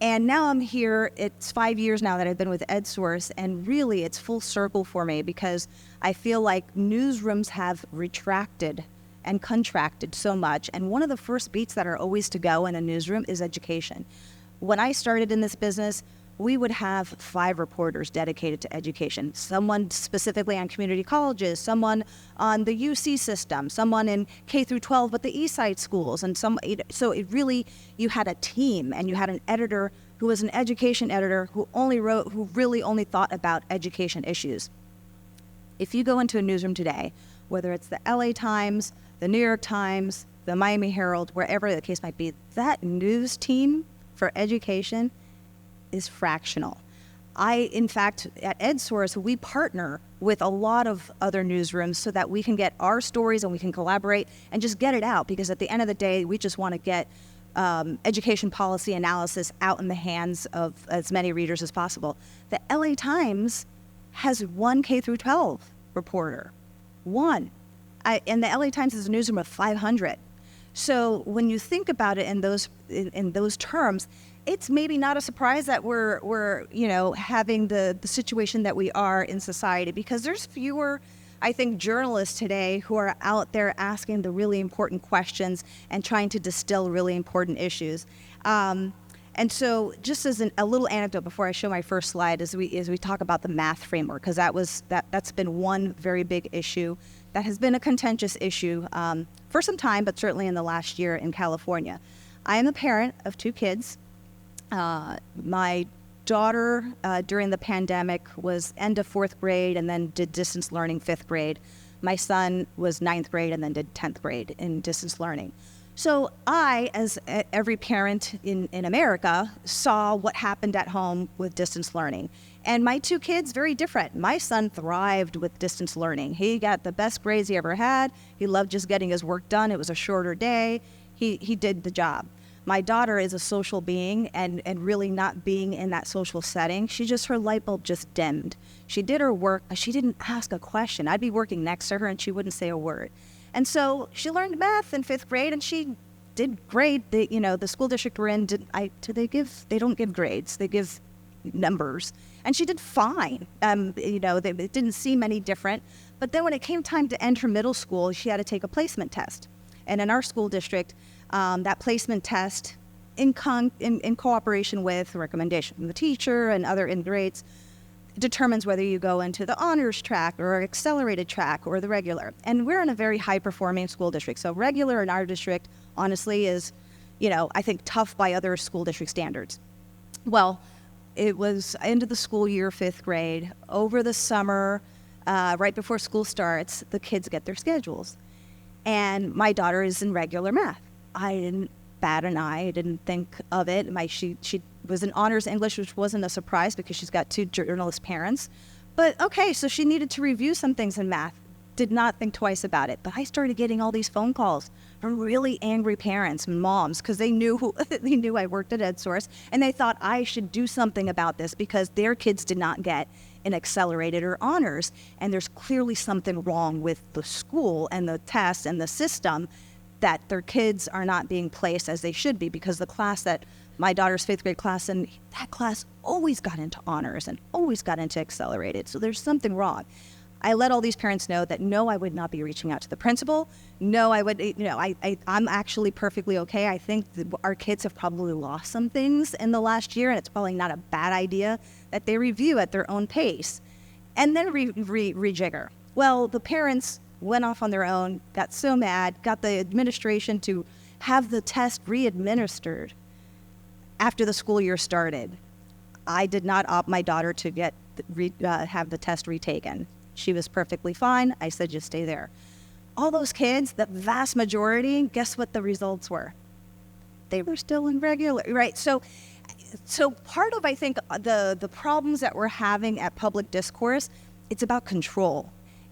And now I'm here. It's 5 years now that I've been with EdSource, and really it's full circle for me because I feel like newsrooms have retracted and contracted so much. And one of the first beats that are always to go in a newsroom is education. When I started in this business, we would have 5 reporters dedicated to education. Someone specifically on community colleges, someone on the UC system, someone in K through 12 but the East Side schools, and so it really, you had a team, and you had an editor who was an education editor who really only thought about education issues. If you go into a newsroom today, whether it's the LA Times, the New York Times, the Miami Herald, wherever the case might be, that news team for education is fractional. In fact, at EdSource, we partner with a lot of other newsrooms so that we can get our stories and we can collaborate and just get it out, because at the end of the day, we just want to get education policy analysis out in the hands of as many readers as possible. The LA Times has 1 K through 12 reporter. One. And the LA Times is a newsroom of 500. So when you think about it in those terms, it's maybe not a surprise that we're having the situation that we are in society, because there's fewer, I think, journalists today who are out there asking the really important questions and trying to distill really important issues. And so just as a little anecdote before I show my first slide, as we talk about the math framework, because that's been one very big issue that has been a contentious issue for some time, but certainly in the last year in California. I am a parent of 2 kids. My daughter during the pandemic was end of 4th grade and then did distance learning 5th grade. My son was 9th grade and then did 10th grade in distance learning. So I, as every parent in America, saw what happened at home with distance learning. And my 2 kids, very different. My son thrived with distance learning. He got the best grades he ever had. He loved just getting his work done. It was a shorter day. He did the job. My daughter is a social being, and really not being in that social setting, her light bulb just dimmed. She did her work, but she didn't ask a question. I'd be working next to her and she wouldn't say a word. And so she learned math in 5th grade and she did great. The school district we're in, they don't give grades, they give numbers. And she did fine. It didn't seem any different. But then when it came time to enter middle school, she had to take a placement test. And in our school district, that placement test, in cooperation with recommendation from the teacher and other in-grades, determines whether you go into the honors track or accelerated track or the regular. And we're in a very high-performing school district. So regular in our district, honestly, is, I think tough by other school district standards. Well, it was end of the school year, 5th grade. Over the summer, right before school starts, the kids get their schedules. And my daughter is in regular math. I didn't bat an eye. I didn't think of it. She was in honors English, which wasn't a surprise because she's got 2 journalist parents. But okay, so she needed to review some things in math. Did not think twice about it. But I started getting all these phone calls from really angry parents and moms because they knew I worked at EdSource, and they thought I should do something about this because their kids did not get an accelerated or honors. And there's clearly something wrong with the school and the test and the system, that their kids are not being placed as they should be, because the class that my daughter's 5th grade class, and that class always got into honors and always got into accelerated. So there's something wrong. I let all these parents know that no, I would not be reaching out to the principal. No, I would, I'm actually perfectly okay. I think that our kids have probably lost some things in the last year, and it's probably not a bad idea that they review at their own pace and then rejigger. Well, the parents went off on their own, got so mad, got the administration to have the test re-administered after the school year started. I did not opt my daughter to have the test retaken. She was perfectly fine. I said, just stay there. All those kids, the vast majority, guess what the results were? They were still in regular, right? So part of, I think, the problems that we're having at public discourse, it's about control.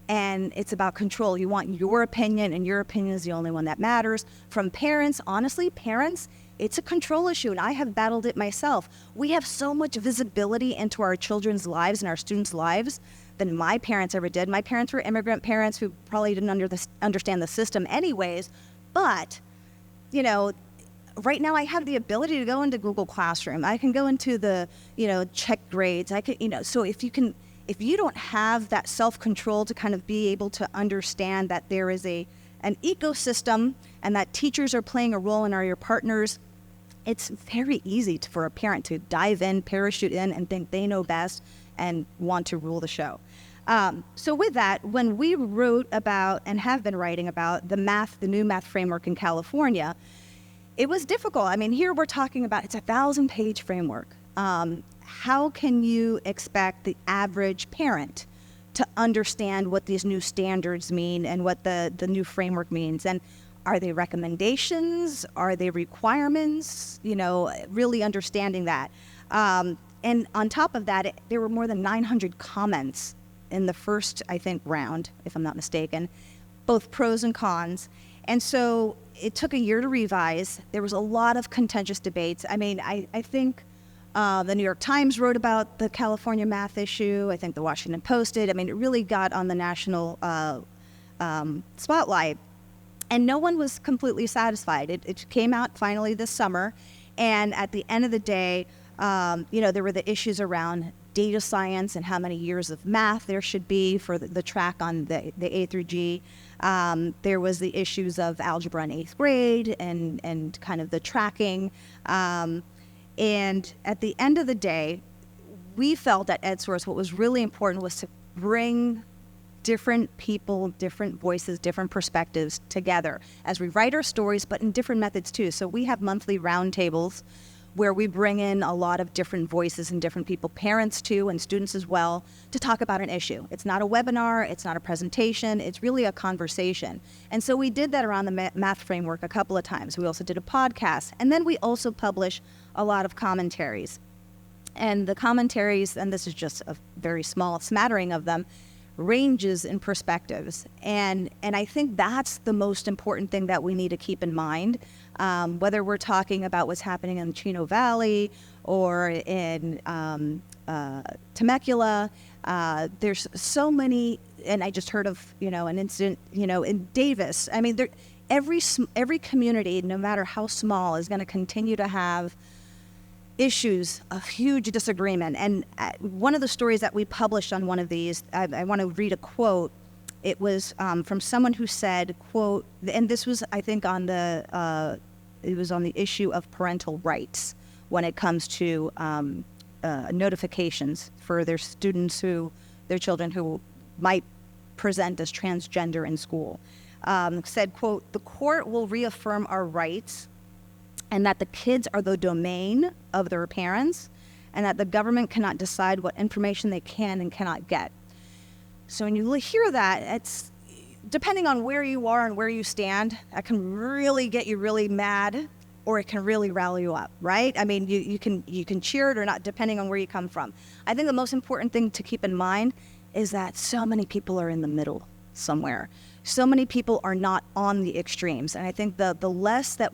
And it's about control. You want your opinion, and your opinion is the only one that matters. From parents, honestly, it's a control issue, and I have battled it myself. We have so much visibility into our children's lives and our students' lives than my parents ever did. My parents were immigrant parents who probably didn't understand the system anyways. But, right now I have the ability to go into Google Classroom. I can go into the, check grades. I could, so if you don't have that self-control to kind of be able to understand that there is an ecosystem and that teachers are playing a role and are your partners, it's very easy for a parent to dive in, parachute in, and think they know best and want to rule the show. So with that, when we wrote about and have been writing about the new math framework in California, it was difficult. I mean, here we're talking about, it's a 1,000-page framework. How can you expect the average parent to understand what these new standards mean and what the new framework means? And are they recommendations? Are they requirements? Really understanding that. And on top of that, there were more than 900 comments in the first, I think, round, if I'm not mistaken, both pros and cons. And so it took a year to revise. There was a lot of contentious debates. I mean, I think the New York Times wrote about the California math issue. I think the Washington Post did. I mean, it really got on the national spotlight. And no one was completely satisfied. It came out finally this summer. And at the end of the day, there were the issues around data science and how many years of math there should be for the track on the A through G. There was the issues of algebra in 8th grade and kind of the tracking. And at the end of the day, we felt at EdSource what was really important was to bring different people, different voices, different perspectives together as we write our stories, but in different methods too. So we have monthly roundtables where we bring in a lot of different voices and different people, parents too, and students as well, to talk about an issue. It's not a webinar, it's not a presentation, it's really a conversation. And so we did that around the math framework a couple of times. We also did a podcast, and then we also publish a lot of commentaries. And the commentaries, and this is just a very small smattering of them, ranges in perspectives. And I think that's the most important thing that we need to keep in mind. Whether we're talking about what's happening in the Chino Valley or in Temecula, there's so many, and I just heard of, an incident, in Davis. I mean, every community, no matter how small, is going to continue to have issues of huge disagreement. And one of the stories that we published on one of these, I want to read a quote. It was from someone who said, quote, and this was, I think, on the issue of parental rights when it comes to notifications for their students their children who might present as transgender in school. Said, quote, "The court will reaffirm our rights and that the kids are the domain of their parents and that the government cannot decide what information they can and cannot get." So when you hear that, it's depending on where you are and where you stand, that can really get you really mad, or it can really rally you up, right? I mean, you can cheer it or not, depending on where you come from. I think the most important thing to keep in mind is that so many people are in the middle somewhere. So many people are not on the extremes. And I think the less that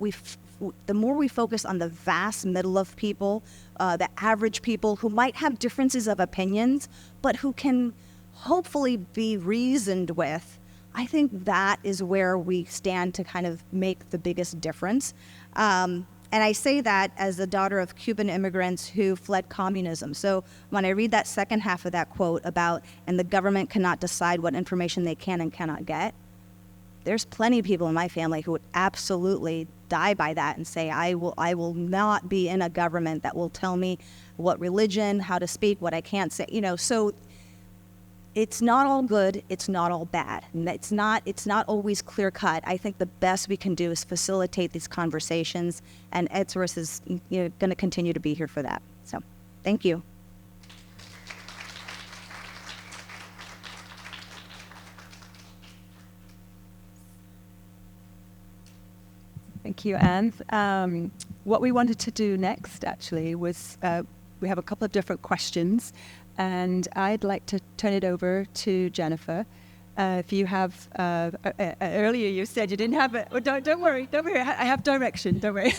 the more we focus on the vast middle of people, the average people who might have differences of opinions, but who can hopefully be reasoned with, I think that is where we stand to kind of make the biggest difference. And And I say that as the daughter of Cuban immigrants who fled communism. So when I read that second half of that quote about, and the government cannot decide what information they can and cannot get, there's plenty of people in my family who would absolutely die by that and say, I will not be in a government that will tell me what religion, how to speak, what I can't say, so it's not all good, it's not all bad. And it's not always clear cut. I think the best we can do is facilitate these conversations, and EdSource is going to continue to be here for that. So thank you. Thank you, Anne. What we wanted to do next, actually, was we have a couple of different questions, and I'd like to turn it over to Jennifer. If you have, earlier you said you didn't have it. Well, don't worry. I have direction. Don't worry.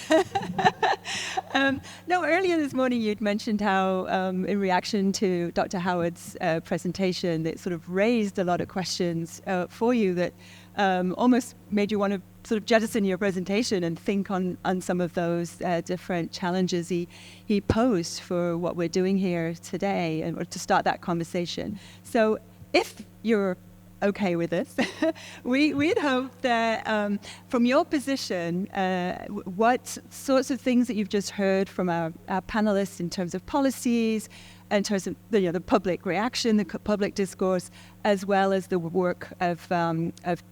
No, earlier this morning you'd mentioned how, in reaction to Dr. Howard's presentation, it sort of raised a lot of questions for you that almost made you want to sort of jettison your presentation and think on some of those different challenges he posed for what we're doing here today, and or to start that conversation. So if you're okay with this, we'd hope that from your position, what sorts of things that you've just heard from our panelists in terms of policies, in terms of the public reaction, the public discourse, as well as the work of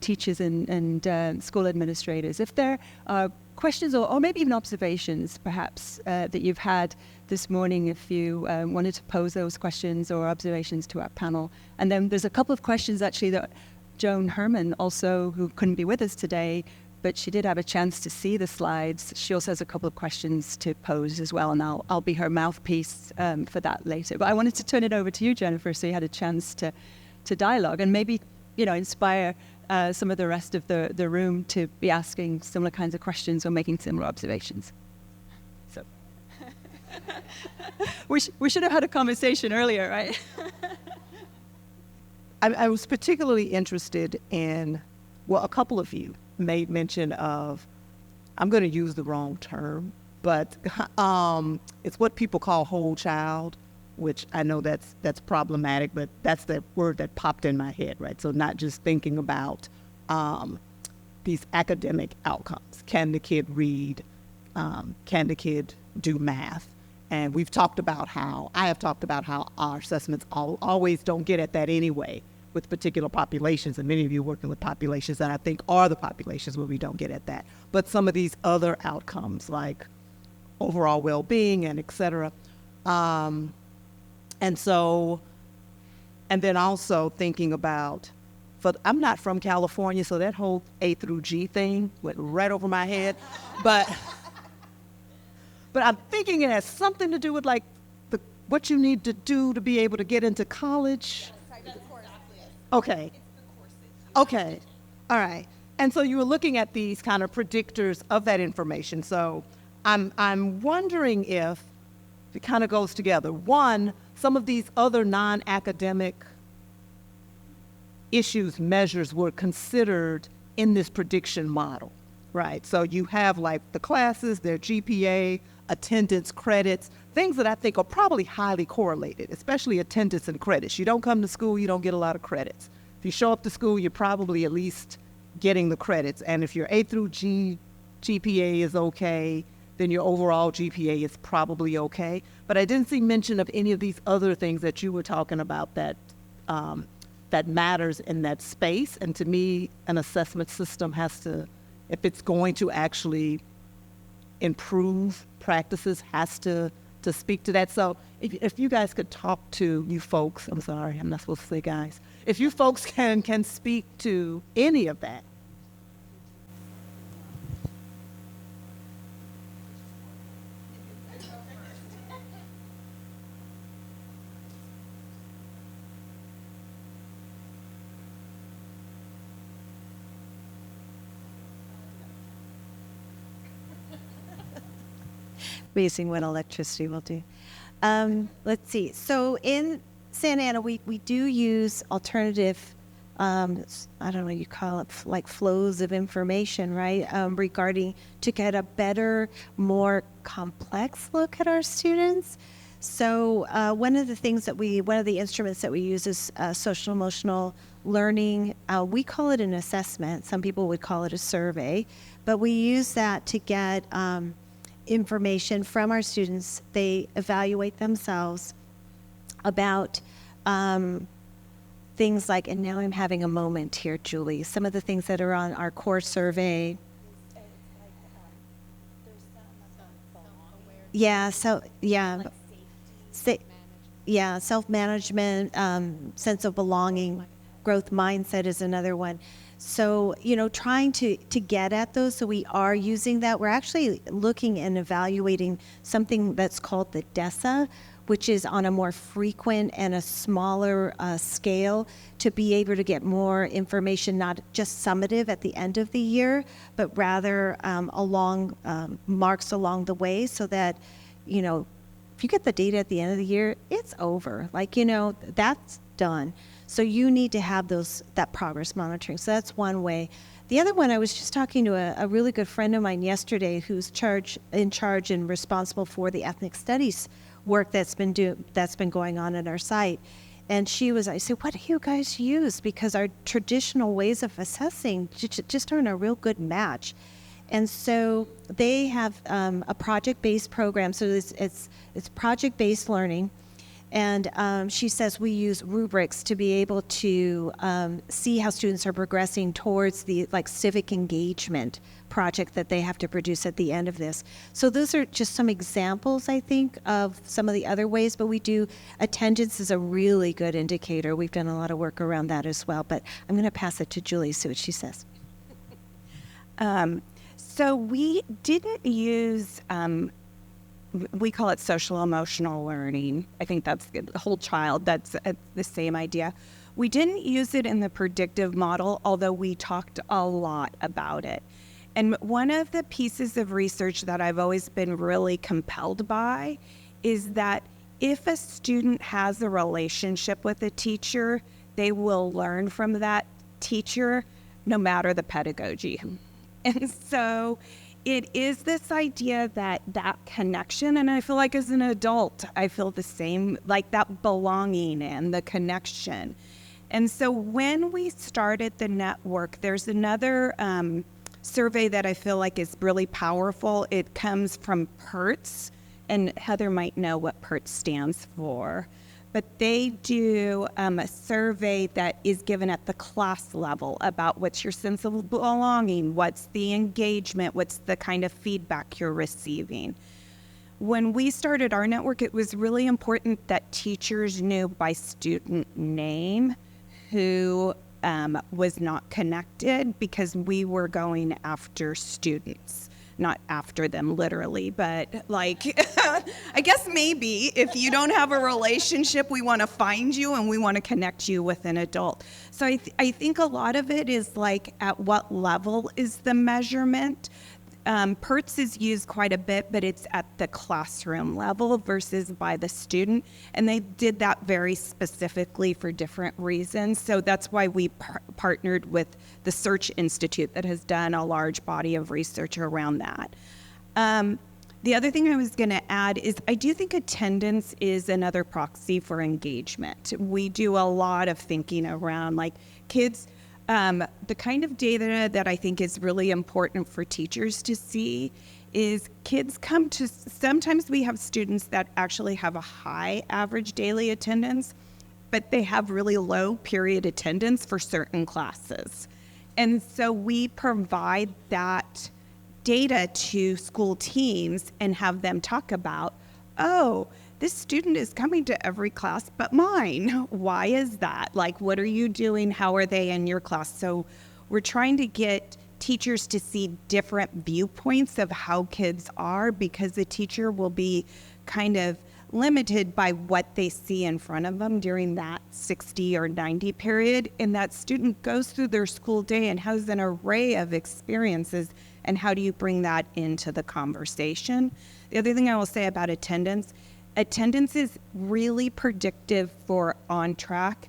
teachers and school administrators. If there are questions or maybe even observations, perhaps, that you've had this morning, if you wanted to pose those questions or observations to our panel. And then there's a couple of questions, actually, that Joan Herman also, who couldn't be with us today, but she did have a chance to see the slides. She also has a couple of questions to pose as well, and I'll be her mouthpiece for that later. But I wanted to turn it over to you, Jennifer, so you had a chance to dialogue and maybe, inspire some of the rest of the room to be asking similar kinds of questions or making similar observations. So we should have had a conversation earlier, right? I was particularly interested in, a couple of you made mention of, I'm going to use the wrong term, but it's what people call whole child, which I know that's problematic, but that's the word that popped in my head, right? So not just thinking about these academic outcomes. Can the kid read? Can the kid do math? And I have talked about how our assessments always don't get at that anyway with particular populations, and many of you are working with populations that I think are the populations where we don't get at that. But some of these other outcomes, like overall well-being and et cetera. And then also thinking about, I'm not from California, so that whole A through G thing went right over my head. But I'm thinking it has something to do with like what you need to do to be able to get into college. Okay. Okay. All right. And so you were looking at these kind of predictors of that information. So I'm wondering if it kind of goes together. One, some of these other non-academic issues, measures were considered in this prediction model, right? So you have like the classes, their GPA, attendance, credits, things that I think are probably highly correlated, especially attendance and credits. You don't come to school, you don't get a lot of credits. If you show up to school, you're probably at least getting the credits. And if your A through G GPA is okay, then your overall GPA is probably okay. But I didn't see mention of any of these other things that you were talking about that matters in that space. And to me, an assessment system has to, if it's going to actually improve practices, has to speak to that. So if you guys could talk to you folks, I'm sorry, I'm not supposed to say guys. If you folks can speak to any of that. Amazing what electricity will do. Let's see. So in Santa Ana, we do use alternative I don't know, you call it like flows of information, right? Regarding to get a better, more complex look at our students. So one of the instruments that we use is social emotional learning. We call it an assessment. Some people would call it a survey, but we use that to get information from our students. They evaluate themselves about things like, and now I'm having a moment here, Juli, some of the things that are on our core survey. Yeah, so, yeah. Self-management, sense of belonging, growth mindset is another one. So, trying to get at those, so we are using that. We're actually looking and evaluating something that's called the DESA, which is on a more frequent and a smaller scale to be able to get more information, not just summative at the end of the year, but rather along marks along the way, so that, if you get the data at the end of the year, it's over. That's done. So you need to have that progress monitoring. So that's one way. The other one, I was just talking to a really good friend of mine yesterday who's in charge and responsible for the ethnic studies work that's been going on at our site. And I said, what do you guys use? Because our traditional ways of assessing just aren't a real good match. And so they have a project-based program. So it's project-based learning. And she says we use rubrics to be able to see how students are progressing towards the civic engagement project that they have to produce at the end of this. So those are just some examples, I think, of some of the other ways, but attendance is a really good indicator. We've done a lot of work around that as well, but I'm going to pass it to Juli, see what she says. So we didn't use, we call it social emotional learning. I think that's the whole child. That's the same idea. We didn't use it in the predictive model, although we talked a lot about it. And one of the pieces of research that I've always been really compelled by is that if a student has a relationship with a teacher, they will learn from that teacher no matter the pedagogy. And so it is this idea that connection, and I feel like as an adult, I feel the same, like that belonging and the connection. And so when we started the network, there's another survey that I feel like is really powerful. It comes from PERTS, and Heather might know what PERTS stands for. But they do a survey that is given at the class level about what's your sense of belonging, what's the engagement, what's the kind of feedback you're receiving. When we started our network, it was really important that teachers knew by student name who was not connected, because we were going after students. Not after them literally, but I guess maybe if you don't have a relationship, we want to find you and we want to connect you with an adult. So I think a lot of it is at what level is the measurement? PERTS is used quite a bit, but it's at the classroom level versus by the student. And they did that very specifically for different reasons. So that's why we partnered with the Search Institute that has done a large body of research around that. The other thing I was going to add is I do think attendance is another proxy for engagement. We do a lot of thinking around kids. The kind of data that I think is really important for teachers to see is kids sometimes we have students that actually have a high average daily attendance, but they have really low period attendance for certain classes. And so we provide that data to school teams and have them talk about, this student is coming to every class but mine. Why is that? What are you doing? How are they in your class? So we're trying to get teachers to see different viewpoints of how kids are, because the teacher will be kind of limited by what they see in front of them during that 60 or 90 period. And that student goes through their school day and has an array of experiences. And how do you bring that into the conversation? The other thing I will say about attendance is really predictive for on track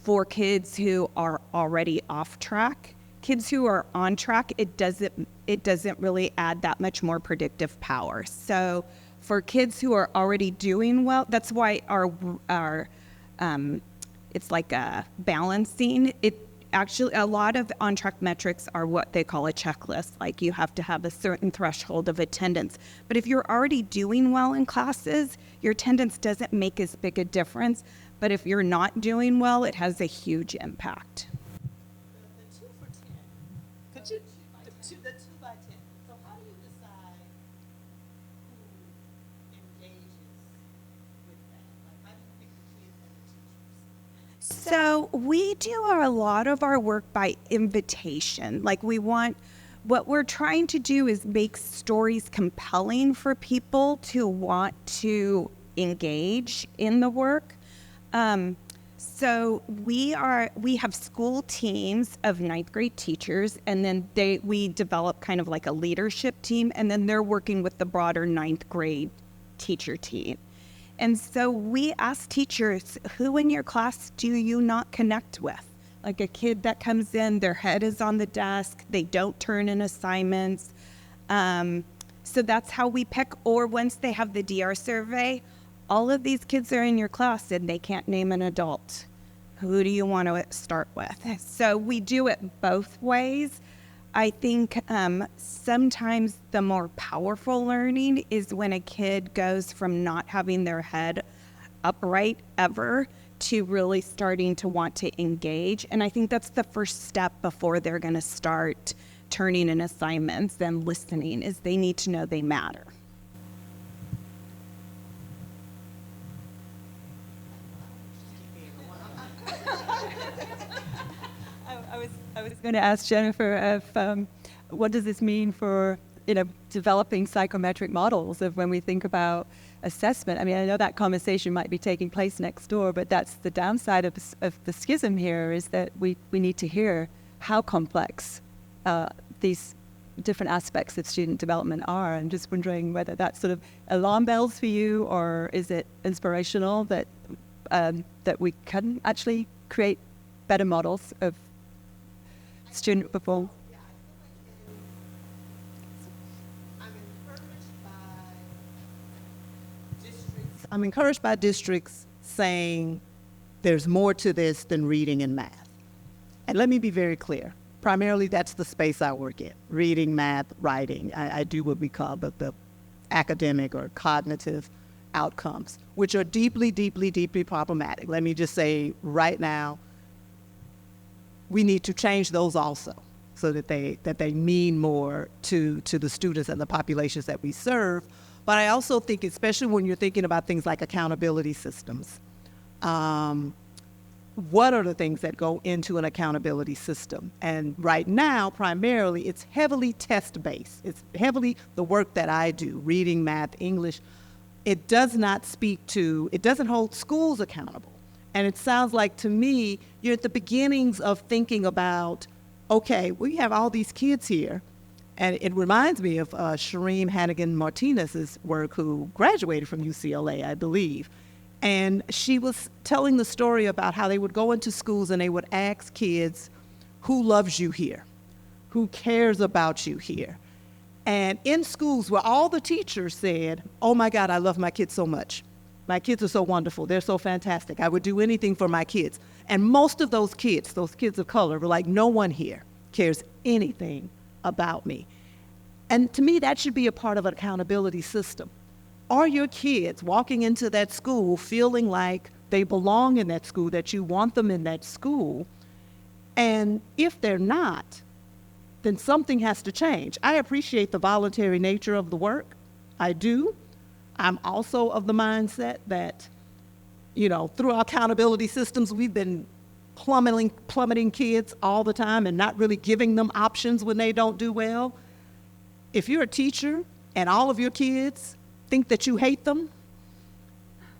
for kids who are already off track. Kids who are on track, it doesn't really add that much more predictive power. So for kids who are already doing well, that's why our it's like a balancing. It actually, a lot of on-track metrics are what they call a checklist. Like you have to have a certain threshold of attendance. But if you're already doing well in classes, your attendance doesn't make as big a difference. But if you're not doing well, it has a huge impact. The 2 for 10. Could you, the 2 by 10. So how do you decide who engages with that? Like, how do you pick the kids and the teachers? So we do a lot of our work by invitation. Like what we're trying to do is make stories compelling for people to want to engage in the work. So we have school teams of 9th grade teachers, and then we develop kind of like a leadership team, and then they're working with the broader 9th grade teacher team. And so we ask teachers, who in your class do you not connect with? Like a kid that comes in, their head is on the desk, they don't turn in assignments. So that's how we pick. Or once they have the DR survey, all of these kids are in your class and they can't name an adult. Who do you want to start with? So we do it both ways. I think sometimes the more powerful learning is when a kid goes from not having their head upright ever to really starting to want to engage. And I think that's the first step before they're going to start turning in assignments and listening, is they need to know they matter. I was going to ask Jennifer if what does this mean for developing psychometric models of when we think about assessment. I mean, I know that conversation might be taking place next door, but that's the downside of the schism here, is that we need to hear how complex these different aspects of student development are. I'm just wondering whether that's sort of alarm bells for you, or is it inspirational that we can actually create better models of student performance? I'm encouraged by districts saying there's more to this than reading and math. And let me be very clear. Primarily, that's the space I work in: reading, math, writing. I do what we call the academic or cognitive outcomes, which are deeply, deeply, deeply problematic. Let me just say right now, we need to change those also, so that they mean more to the students and the populations that we serve. But I also think, especially when you're thinking about things like accountability systems, what are the things that go into an accountability system? And right now, primarily, it's heavily test-based. It's heavily the work that I do, reading, math, English. It doesn't hold schools accountable. And it sounds like, to me, you're at the beginnings of thinking about, okay, we have all these kids here. And it reminds me of Shireen Hannigan-Martinez's work, who graduated from UCLA, I believe. And she was telling the story about how they would go into schools and they would ask kids, who loves you here? Who cares about you here? And in schools where all the teachers said, oh my God, I love my kids so much. My kids are so wonderful. They're so fantastic. I would do anything for my kids. And most of those kids of color, were like, no one here cares anything about me. And to me, that should be a part of an accountability system. Are your kids walking into that school feeling like they belong in that school, that you want them in that school? And if they're not, then something has to change. I appreciate the voluntary nature of the work. I do. I'm also of the mindset that, through our accountability systems, we've been plummeting kids all the time and not really giving them options when they don't do well. If you're a teacher and all of your kids think that you hate them,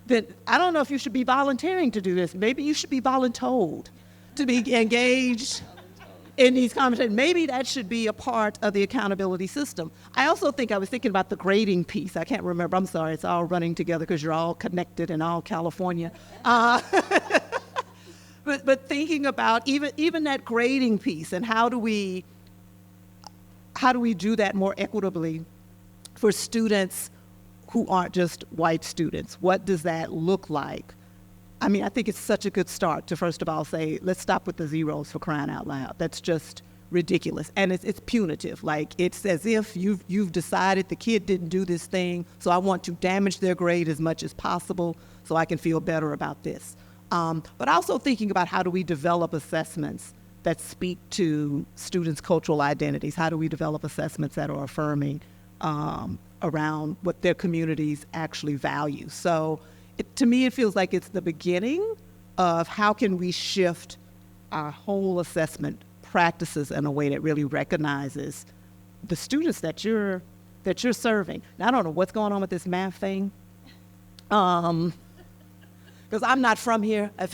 then I don't know if you should be volunteering to do this. Maybe you should be voluntold to be engaged in these conversations. Maybe that should be a part of the accountability system. I also think, I was thinking about the grading piece. I can't remember. I'm sorry. It's all running together because you're all connected in all California. but thinking about even that grading piece and how do we do that more equitably for students who aren't just white students? What does that look like? I mean, I think it's such a good start to first of all say, let's stop with the zeros, for crying out loud. That's just ridiculous, and it's punitive. Like, it's as if you've decided the kid didn't do this thing, so I want to damage their grade as much as possible so I can feel better about this. But also thinking about how do we develop assessments that speak to students' cultural identities? How do we develop assessments that are affirming around what their communities actually value? So to me, it feels like it's the beginning of how can we shift our whole assessment practices in a way that really recognizes the students that you're serving. Now, I don't know what's going on with this math thing, because I'm not from here. But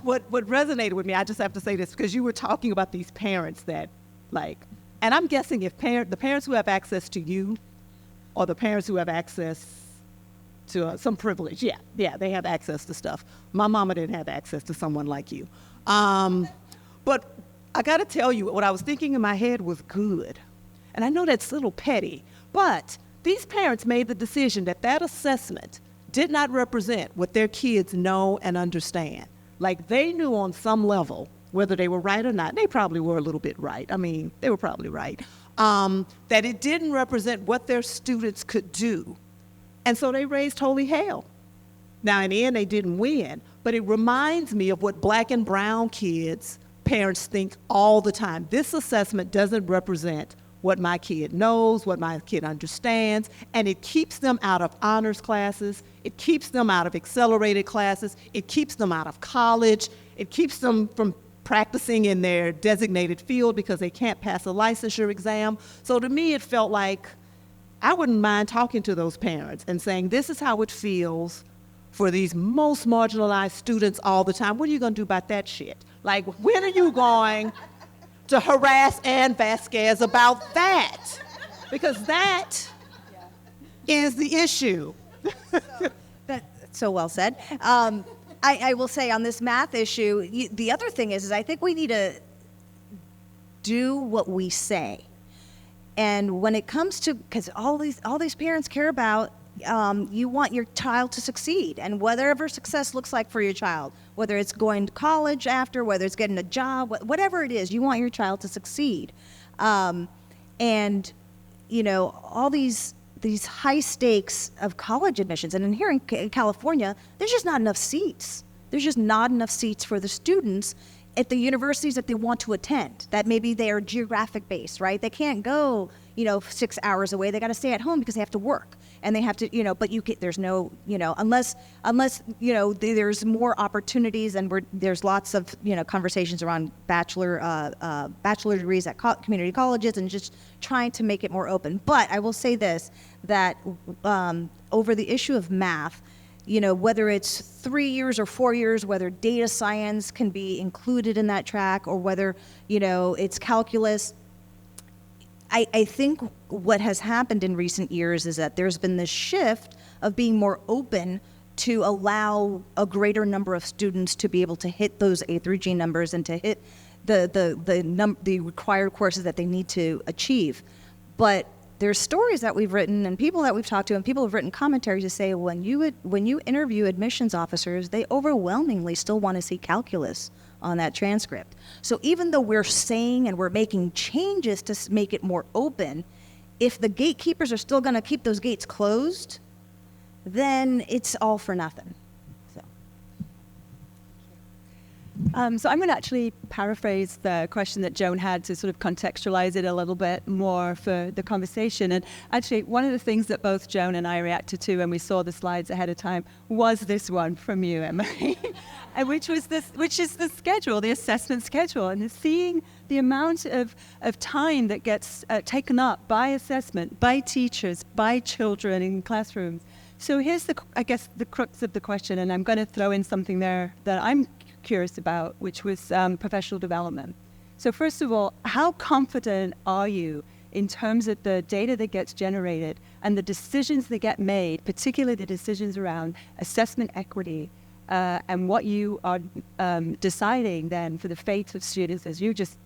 what resonated with me, I just have to say this, because you were talking about these parents that, like, and I'm guessing if the parents who have access to you or the parents who have access to some privilege, yeah, they have access to stuff. My mama didn't have access to someone like you. But I got to tell you, what I was thinking in my head was good. And I know that's a little petty, but these parents made the decision that that assessment did not represent what their kids know and understand. Like, they knew on some level, whether they were right or not, they probably were a little bit right. I mean, they were probably right, that it didn't represent what their students could do. And so they raised holy hell. Now, in the end, they didn't win, but it reminds me of what Black and brown kids, parents think all the time. This assessment doesn't represent what my kid knows, what my kid understands, and it keeps them out of honors classes, it keeps them out of accelerated classes, it keeps them out of college, it keeps them from practicing in their designated field because they can't pass a licensure exam. So to me, it felt like I wouldn't mind talking to those parents and saying, this is how it feels for these most marginalized students all the time. What are you going to do about that shit? Like, when are you going to harass Ann Vasquez about that? Because that is the issue. That's so well said. I will say on this math issue, the other thing is I think we need to do what we say. And when it comes to, because all these parents care about, you want your child to succeed, and whatever success looks like for your child, whether it's going to college after, whether it's getting a job, whatever it is, you want your child to succeed. And, you know, all these high stakes of college admissions, and in here in California, there's just not enough seats. There's just not enough seats for the students at the universities that they want to attend, that maybe they are geographic based, right? They can't go, 6 hours away. They got to stay at home because they have to work, and they have to, but there's no, unless, there's more opportunities, and there's lots of, conversations around bachelor degrees at community colleges and just trying to make it more open. But I will say this, that over the issue of math, whether it's 3 years or 4 years, whether data science can be included in that track, or whether, it's calculus, I think what has happened in recent years is that there's been this shift of being more open to allow a greater number of students to be able to hit those A through G numbers and to hit the required courses that they need to achieve. But there's stories that we've written and people that we've talked to, and people have written commentaries to say when you interview admissions officers, they overwhelmingly still want to see calculus on that transcript. So even though we're saying and we're making changes to make it more open, if the gatekeepers are still going to keep those gates closed, then it's all for nothing. So I'm going to actually paraphrase the question that Joan had to sort of contextualize it a little bit more for the conversation. And actually, one of the things that both Joan and I reacted to when we saw the slides ahead of time was this one from you, Emily, and which is the schedule, the assessment schedule, and seeing the amount of time that gets taken up by assessment, by teachers, by children in classrooms. So here's the crux of the question, and I'm going to throw in something there that I'm curious about, which was professional development. So first of all, how confident are you in terms of the data that gets generated and the decisions that get made, particularly the decisions around assessment equity, and what you are deciding then for the fate of students, as you just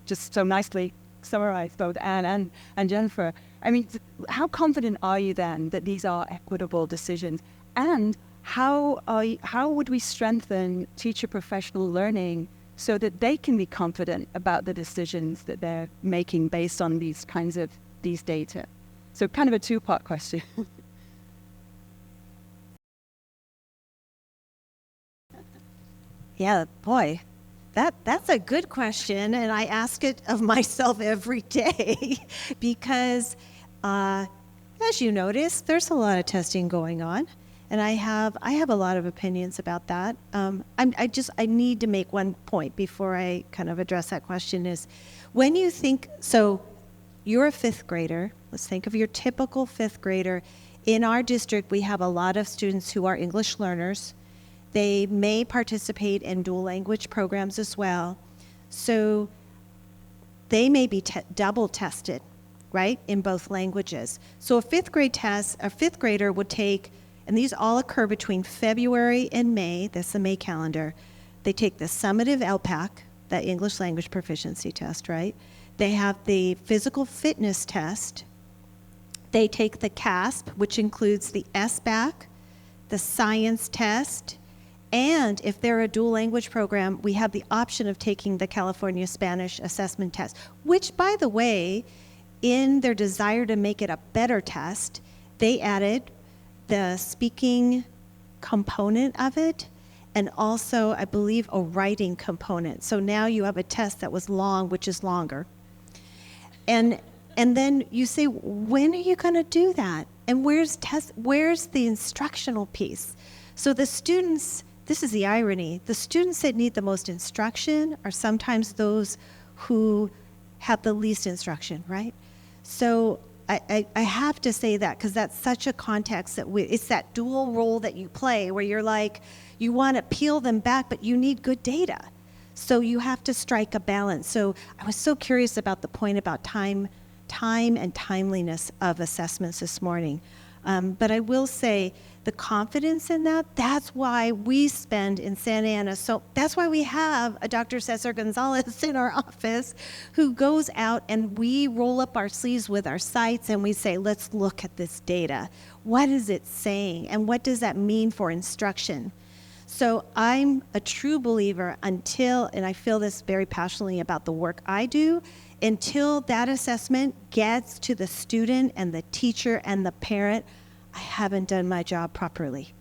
so nicely summarized, both Anne and Jennifer. I mean, how confident are you then that these are equitable decisions? And how would we strengthen teacher professional learning so that they can be confident about the decisions that they're making based on these data? So kind of a two-part question. Yeah, boy, that's a good question, and I ask it of myself every day because, as you notice, there's a lot of testing going on, and I have a lot of opinions about that. I need to make one point before I kind of address that question is, when you think, so you're a fifth grader, let's think of your typical fifth grader. In our district, we have a lot of students who are English learners. They may participate in dual language programs as well. So they may be double tested, right, in both languages. So a fifth grader would take, and these all occur between February and May, that's the May calendar. They take the summative LPAC, that English language proficiency test, right? They have the physical fitness test. They take the CASP, which includes the SBAC, the science test, and if they're a dual language program, we have the option of taking the California Spanish assessment test, which, by the way, in their desire to make it a better test, they added the speaking component of it and also, I believe, a writing component. So now you have a test that was long, which is longer. And then you say, when are you going to do that? And where's the instructional piece? So the students, this is the irony, the students that need the most instruction are sometimes those who have the least instruction, right? So I have to say that because that's such a context that it's that dual role that you play where you're like, you want to peel them back, but you need good data. So you have to strike a balance. So I was so curious about the point about time and timeliness of assessments this morning. But I will say the confidence in that's why we spend in Santa Ana. So that's why we have a Dr. Cesar Gonzalez in our office who goes out and we roll up our sleeves with our sites and we say, let's look at this data. What is it saying? And what does that mean for instruction? So I'm a true believer until, and I feel this very passionately about the work I do, until that assessment gets to the student and the teacher and the parent, I haven't done my job properly.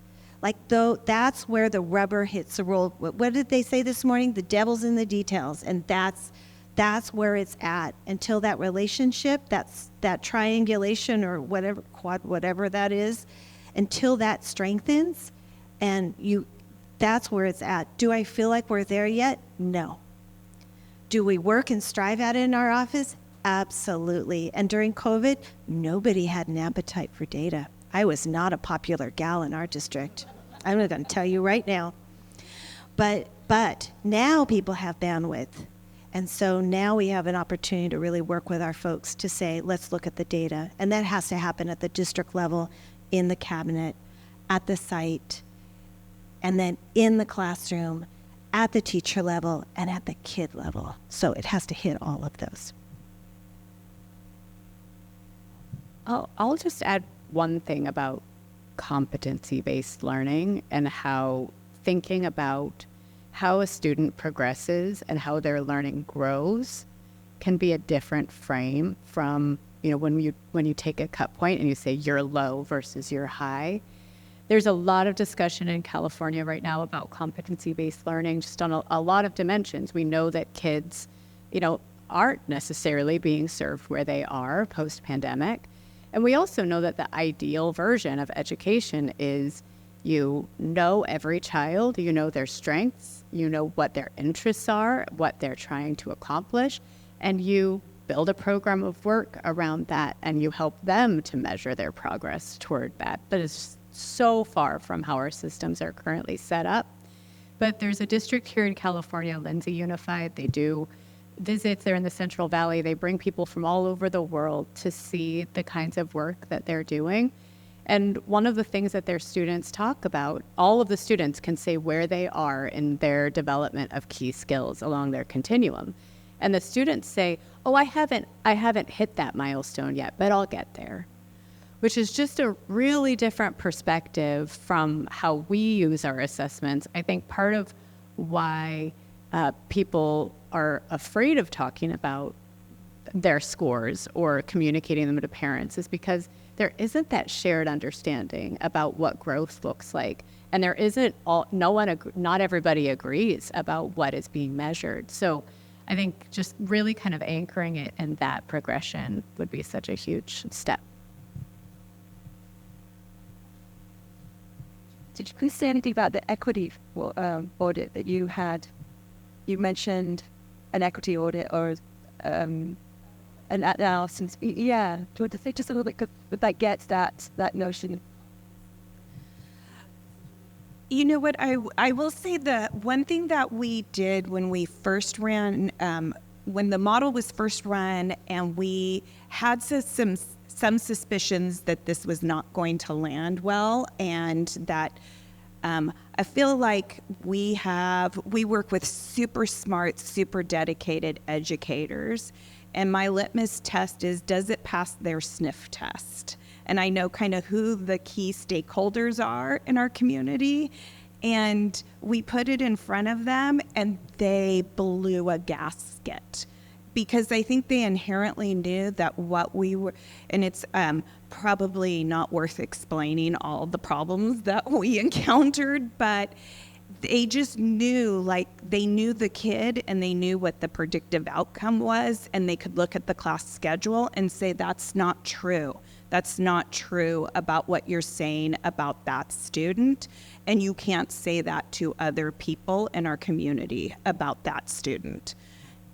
That's where the rubber hits the road. What did they say this morning? The devil's in the details, and that's where it's at. Until that relationship, that triangulation or whatever that is, until that strengthens, that's where it's at. Do I feel like we're there yet? No. Do we work and strive at it in our office? Absolutely. And during COVID, nobody had an appetite for data. I was not a popular gal in our district. I'm going to tell you right now. But now people have bandwidth. And so now we have an opportunity to really work with our folks to say, let's look at the data. And that has to happen at the district level, in the cabinet, at the site, and then in the classroom, at the teacher level, and at the kid level. So it has to hit all of those. I'll just add one thing about competency-based learning and how thinking about how a student progresses and how their learning grows can be a different frame from, when you take a cut point and you say you're low versus you're high. There's a lot of discussion in California right now about competency-based learning just on a lot of dimensions. We know that kids, aren't necessarily being served where they are post-pandemic. And we also know that the ideal version of education is you know every child, you know their strengths, you know what their interests are, what they're trying to accomplish, and you build a program of work around that and you help them to measure their progress toward that. But it's so far from how our systems are currently set up. But there's a district here in California, Lindsay Unified, they do visits there in the Central Valley, they bring people from all over the world to see the kinds of work that they're doing. And one of the things that their students talk about, all of the students can say where they are in their development of key skills along their continuum. And the students say, oh, I haven't hit that milestone yet, but I'll get there. Which is just a really different perspective from how we use our assessments. I think part of why people are afraid of talking about their scores or communicating them to parents is because there isn't that shared understanding about what growth looks like. And there isn't not everybody agrees about what is being measured. So I think just really kind of anchoring it in that progression would be such a huge step. Did you please say anything about the equity audit that you had? You mentioned an equity audit or an analysis. Yeah, do you want to say just a little bit, because that gets that notion? You know what, I will say the one thing that we did when we first ran, when the model was first run, and we had some suspicions that this was not going to land well, and that I feel like we work with super smart, super dedicated educators, and my litmus test is, does it pass their sniff test? And I know kind of who the key stakeholders are in our community, and we put it in front of them and they blew a gasket, because I think they inherently knew that what we were, and it's probably not worth explaining all the problems that we encountered, but they just knew, like, they knew the kid and they knew what the predictive outcome was, and they could look at the class schedule and say, that's not true. That's not true about what you're saying about that student, and you can't say that to other people in our community about that student.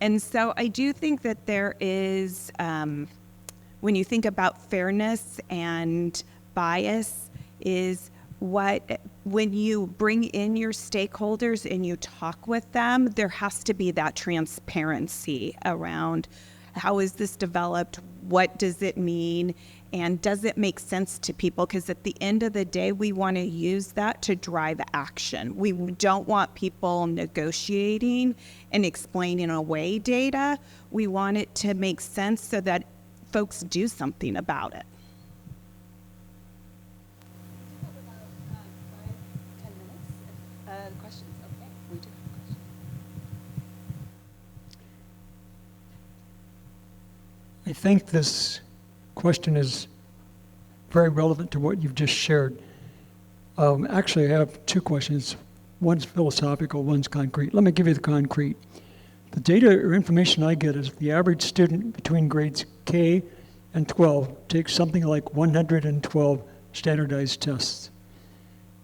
And so I do think that there is, when you think about fairness and bias, is when you bring in your stakeholders and you talk with them, there has to be that transparency around how is this developed, what does it mean, and does it make sense to people? Because at the end of the day, we want to use that to drive action. We don't want people negotiating and explaining away data. We want it to make sense so that folks do something about it. I think this question is very relevant to what you've just shared. Actually, I have two questions. One's philosophical, one's concrete. Let me give you the concrete. The data or information I get is the average student between grades K and 12 takes something like 112 standardized tests.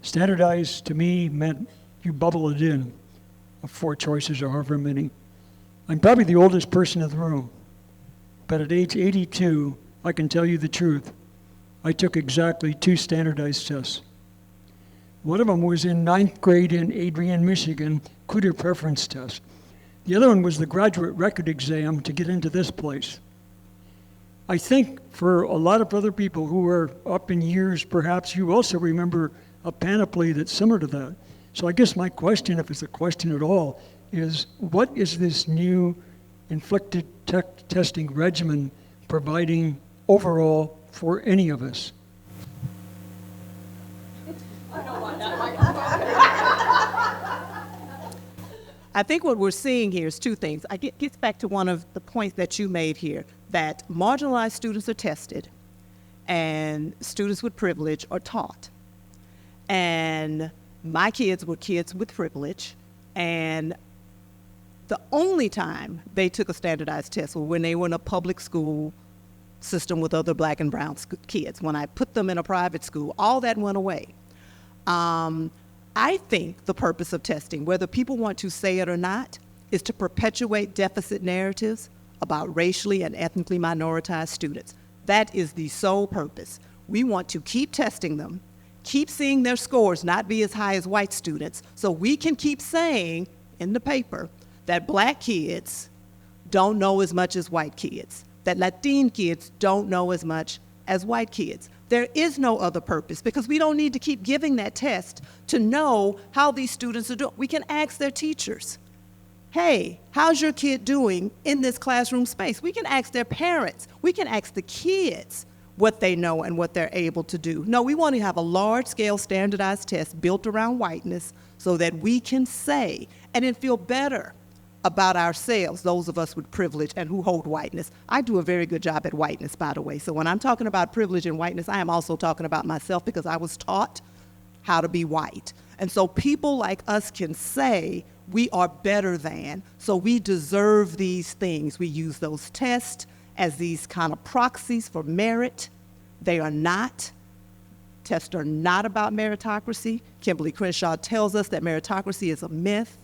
Standardized to me meant you bubble it in of 4 choices or however many. I'm probably the oldest person in the room, but at age 82, I can tell you the truth. I took exactly 2 standardized tests. One of them was in 9th grade in Adrian, Michigan, Cooter preference test. The other one was the graduate record exam to get into this place. I think for a lot of other people who are up in years, perhaps you also remember a panoply that's similar to that. So I guess my question, if it's a question at all, is what is this new inflicted testing regimen providing overall for any of us? I think what we're seeing here is 2 things. It gets back to one of the points that you made here, that marginalized students are tested and students with privilege are taught. And my kids were kids with privilege, and the only time they took a standardized test was when they were in a public school system with other black and brown kids. When I put them in a private school, all that went away. I think the purpose of testing, whether people want to say it or not, is to perpetuate deficit narratives about racially and ethnically minoritized students. That is the sole purpose. We want to keep testing them, keep seeing their scores not be as high as white students, so we can keep saying in the paper that black kids don't know as much as white kids, that Latin kids don't know as much as white kids. There is no other purpose because we don't need to keep giving that test to know how these students are doing. We can ask their teachers, hey, how's your kid doing in this classroom space? We can ask their parents. We can ask the kids what they know and what they're able to do. No, we want to have a large-scale standardized test built around whiteness so that we can say and then feel better about ourselves, those of us with privilege and who hold whiteness. I do a very good job at whiteness, by the way. So when I'm talking about privilege and whiteness, I am also talking about myself because I was taught how to be white. And so people like us can say we are better than, so we deserve these things. We use those tests as these kind of proxies for merit. They are not. Tests are not about meritocracy. Kimberly Crenshaw tells us that meritocracy is a myth.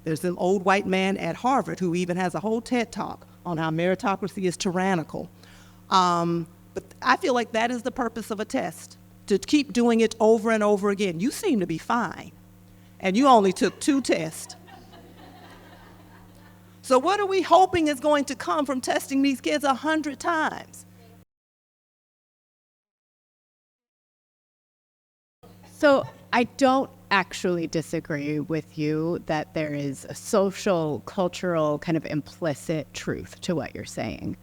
There's an old white man at Harvard who even has a whole TED talk on how meritocracy is tyrannical. But I feel like that is the purpose of a test, to keep doing it over and over again. You seem to be fine, and you only took 2 tests. So what are we hoping is going to come from testing these kids 100 times? So I don't actually disagree with you that there is a social, cultural, kind of implicit truth to what you're saying.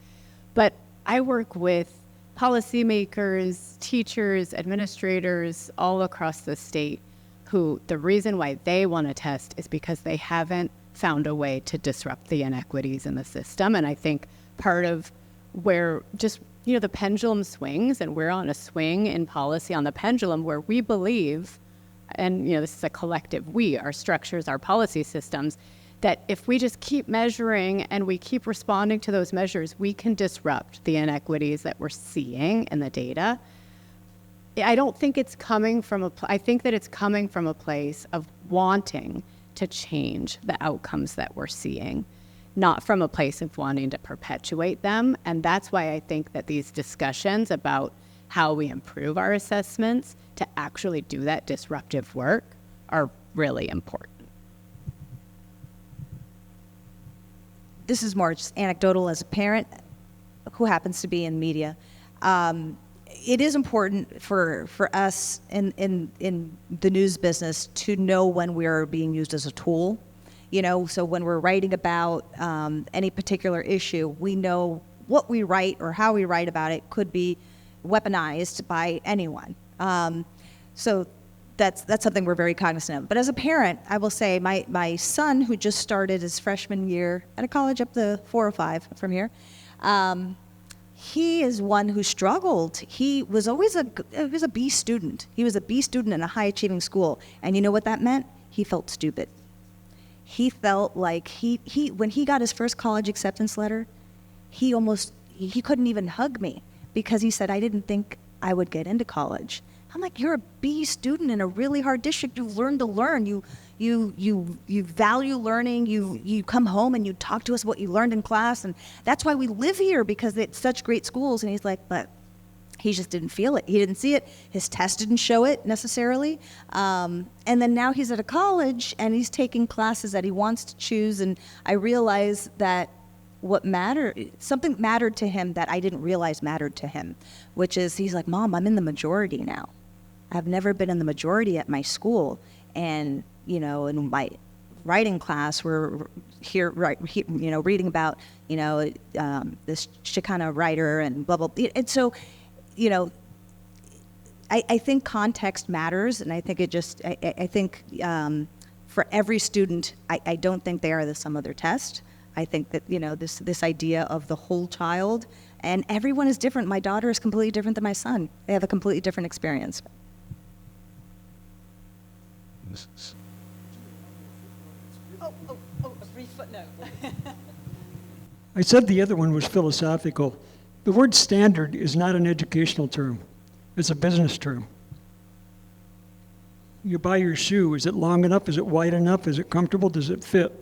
But I work with policymakers, teachers, administrators all across the state who the reason why they want to test is because they haven't found a way to disrupt the inequities in the system. And I think part of where just, the pendulum swings, and we're on a swing in policy on the pendulum where we believe, and this is a collective we, our structures, our policy systems, that if we just keep measuring and we keep responding to those measures, we can disrupt the inequities that we're seeing in the data. I don't think it's coming from I think that it's coming from a place of wanting to change the outcomes that we're seeing, not from a place of wanting to perpetuate them. And that's why I think that these discussions about how we improve our assessments to actually do that disruptive work are really important. This is more just anecdotal as a parent who happens to be in media. It is important for us in the news business to know when we're being used as a tool. So when we're writing about any particular issue, we know what we write or how we write about it could be weaponized by anyone. So that's something we're very cognizant of. But as a parent, I will say my son, who just started his freshman year at a college up to 4 or 5 from here, he is one who struggled. He was always a B student. He was a B student in a high-achieving school. And you know what that meant? He felt stupid. He felt like when he got his first college acceptance letter, he couldn't even hug me because he said, I didn't think I would get into college. I'm like, you're a B student in a really hard district. You learn to learn. You value learning. You come home and you talk to us what you learned in class, and that's why we live here, because it's such great schools. And he's like, but he just didn't feel it. He didn't see it. His test didn't show it necessarily. And then now he's at a college and he's taking classes that he wants to choose. And I realize that something mattered to him that I didn't realize mattered to him, which is he's like, Mom, I'm in the majority now. I've never been in the majority at my school. And, in my writing class, we're here, reading about, this Chicana writer and blah, blah, blah. And so, I think context matters. And I think I think for every student, I don't think they are the sum of their test. I think that, this idea of the whole child, and everyone is different. My daughter is completely different than my son. They have a completely different experience. A brief footnote. I said the other one was philosophical. The word standard is not an educational term. It's a business term. You buy your shoe. Is it long enough? Is it wide enough? Is it comfortable? Does it fit?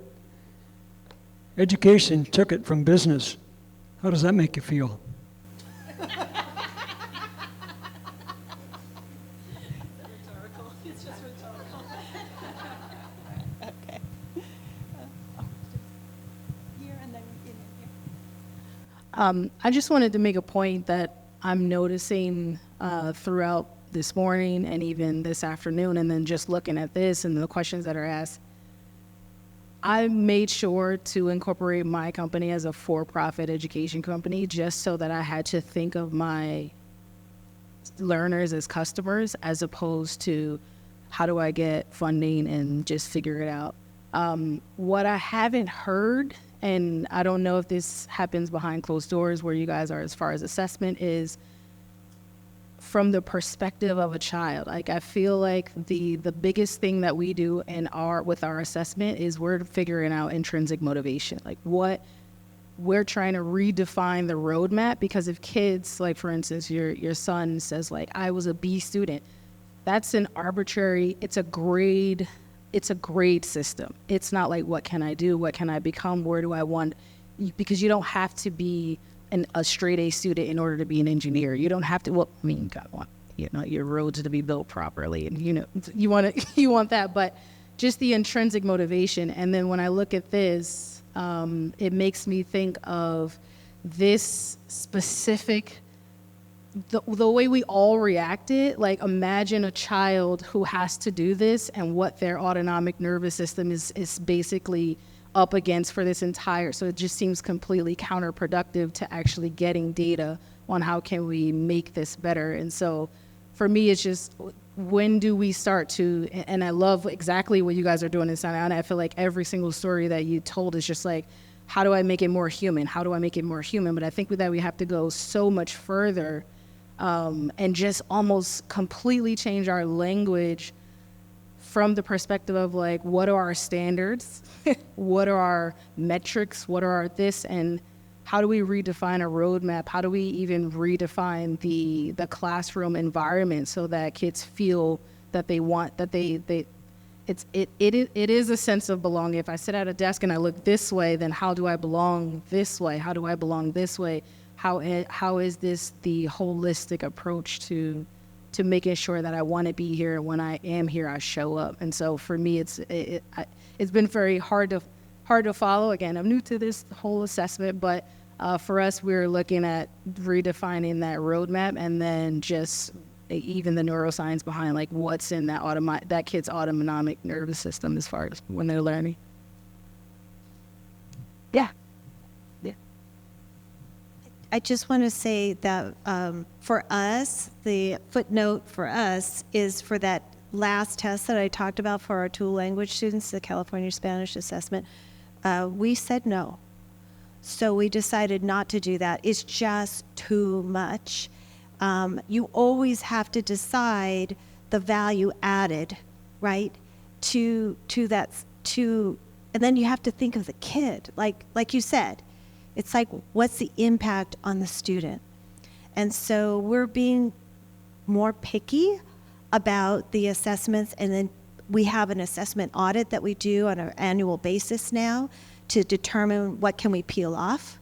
Education took it from business. How does that make you feel? It's just rhetorical. Okay. Here and then in here. I just wanted to make a point that I'm noticing throughout this morning and even this afternoon, and then just looking at this and the questions that are asked. I made sure to incorporate my company as a for-profit education company just so that I had to think of my learners as customers as opposed to how do I get funding and just figure it out. What I haven't heard, and I don't know if this happens behind closed doors where you guys are as far as assessment, is from the perspective of a child. Like, I feel like the biggest thing that we do with our assessment is we're figuring out intrinsic motivation. Like, what we're trying to redefine the roadmap, because if kids, like for instance, your son says like, I was a B student, that's an arbitrary, it's a grade system. It's not like, what can I do? What can I become? Where do I want? Because you don't have to be a straight A student in order to be an engineer. You don't have to, well, I mean, you gotta want, your roads to be built properly, and you want that, but just the intrinsic motivation. And then when I look at this, it makes me think of this specific, the way we all reacted. Like, imagine a child who has to do this and what their autonomic nervous system is basically up against for this entire, so it just seems completely counterproductive to actually getting data on how can we make this better. And so for me, it's just, when do we start to, and I love exactly what you guys are doing in Santa Ana. I feel like every single story that you told is just like, how do I make it more human? How do I make it more human? But I think that we have to go so much further and just almost completely change our language from the perspective of like, what are our standards? What are our metrics? What are our this? And how do we redefine a roadmap? How do we even redefine the classroom environment so that kids feel that they want, that it is a sense of belonging. If I sit at a desk and I look this way, then how do I belong this way? How do I belong this way? How is this the holistic approach to making sure that I want to be here, and when I am here, I show up? And so for me, it's been very hard to follow. Again, I'm new to this whole assessment, but for us, we're looking at redefining that roadmap, and then just even the neuroscience behind like what's in that kid's autonomic nervous system as far as when they're learning. Yeah. I just want to say that for us, the footnote for us is for that last test that I talked about for our dual language students, the California Spanish assessment. We said no. So we decided not to do that. It's just too much. You always have to decide the value added, right, to that, and then you have to think of the kid, like you said. It's like, what's the impact on the student? And so we're being more picky about the assessments, and then we have an assessment audit that we do on an annual basis now to determine what can we peel off,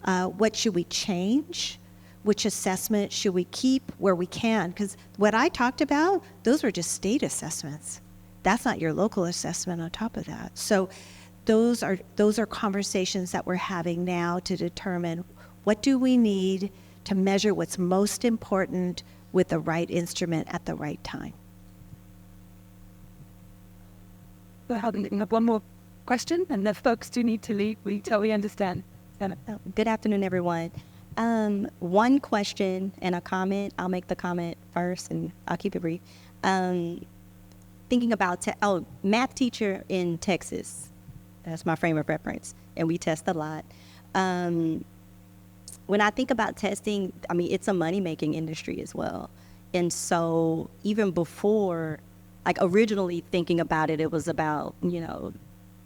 what should we change, which assessment should we keep where we can, because what I talked about, those were just state assessments. That's not your local assessment on top of that. So those are conversations that we're having now to determine what do we need to measure what's most important with the right instrument at the right time. We have one more question, and the folks do need to leave. We totally understand. Good afternoon, everyone. One question and a comment. I'll make the comment first, and I'll keep it brief. Thinking about math teacher in Texas. That's my frame of reference, and we test a lot. When I think about testing, I mean, it's a money-making industry as well. And so even before, like originally thinking about it, it was about,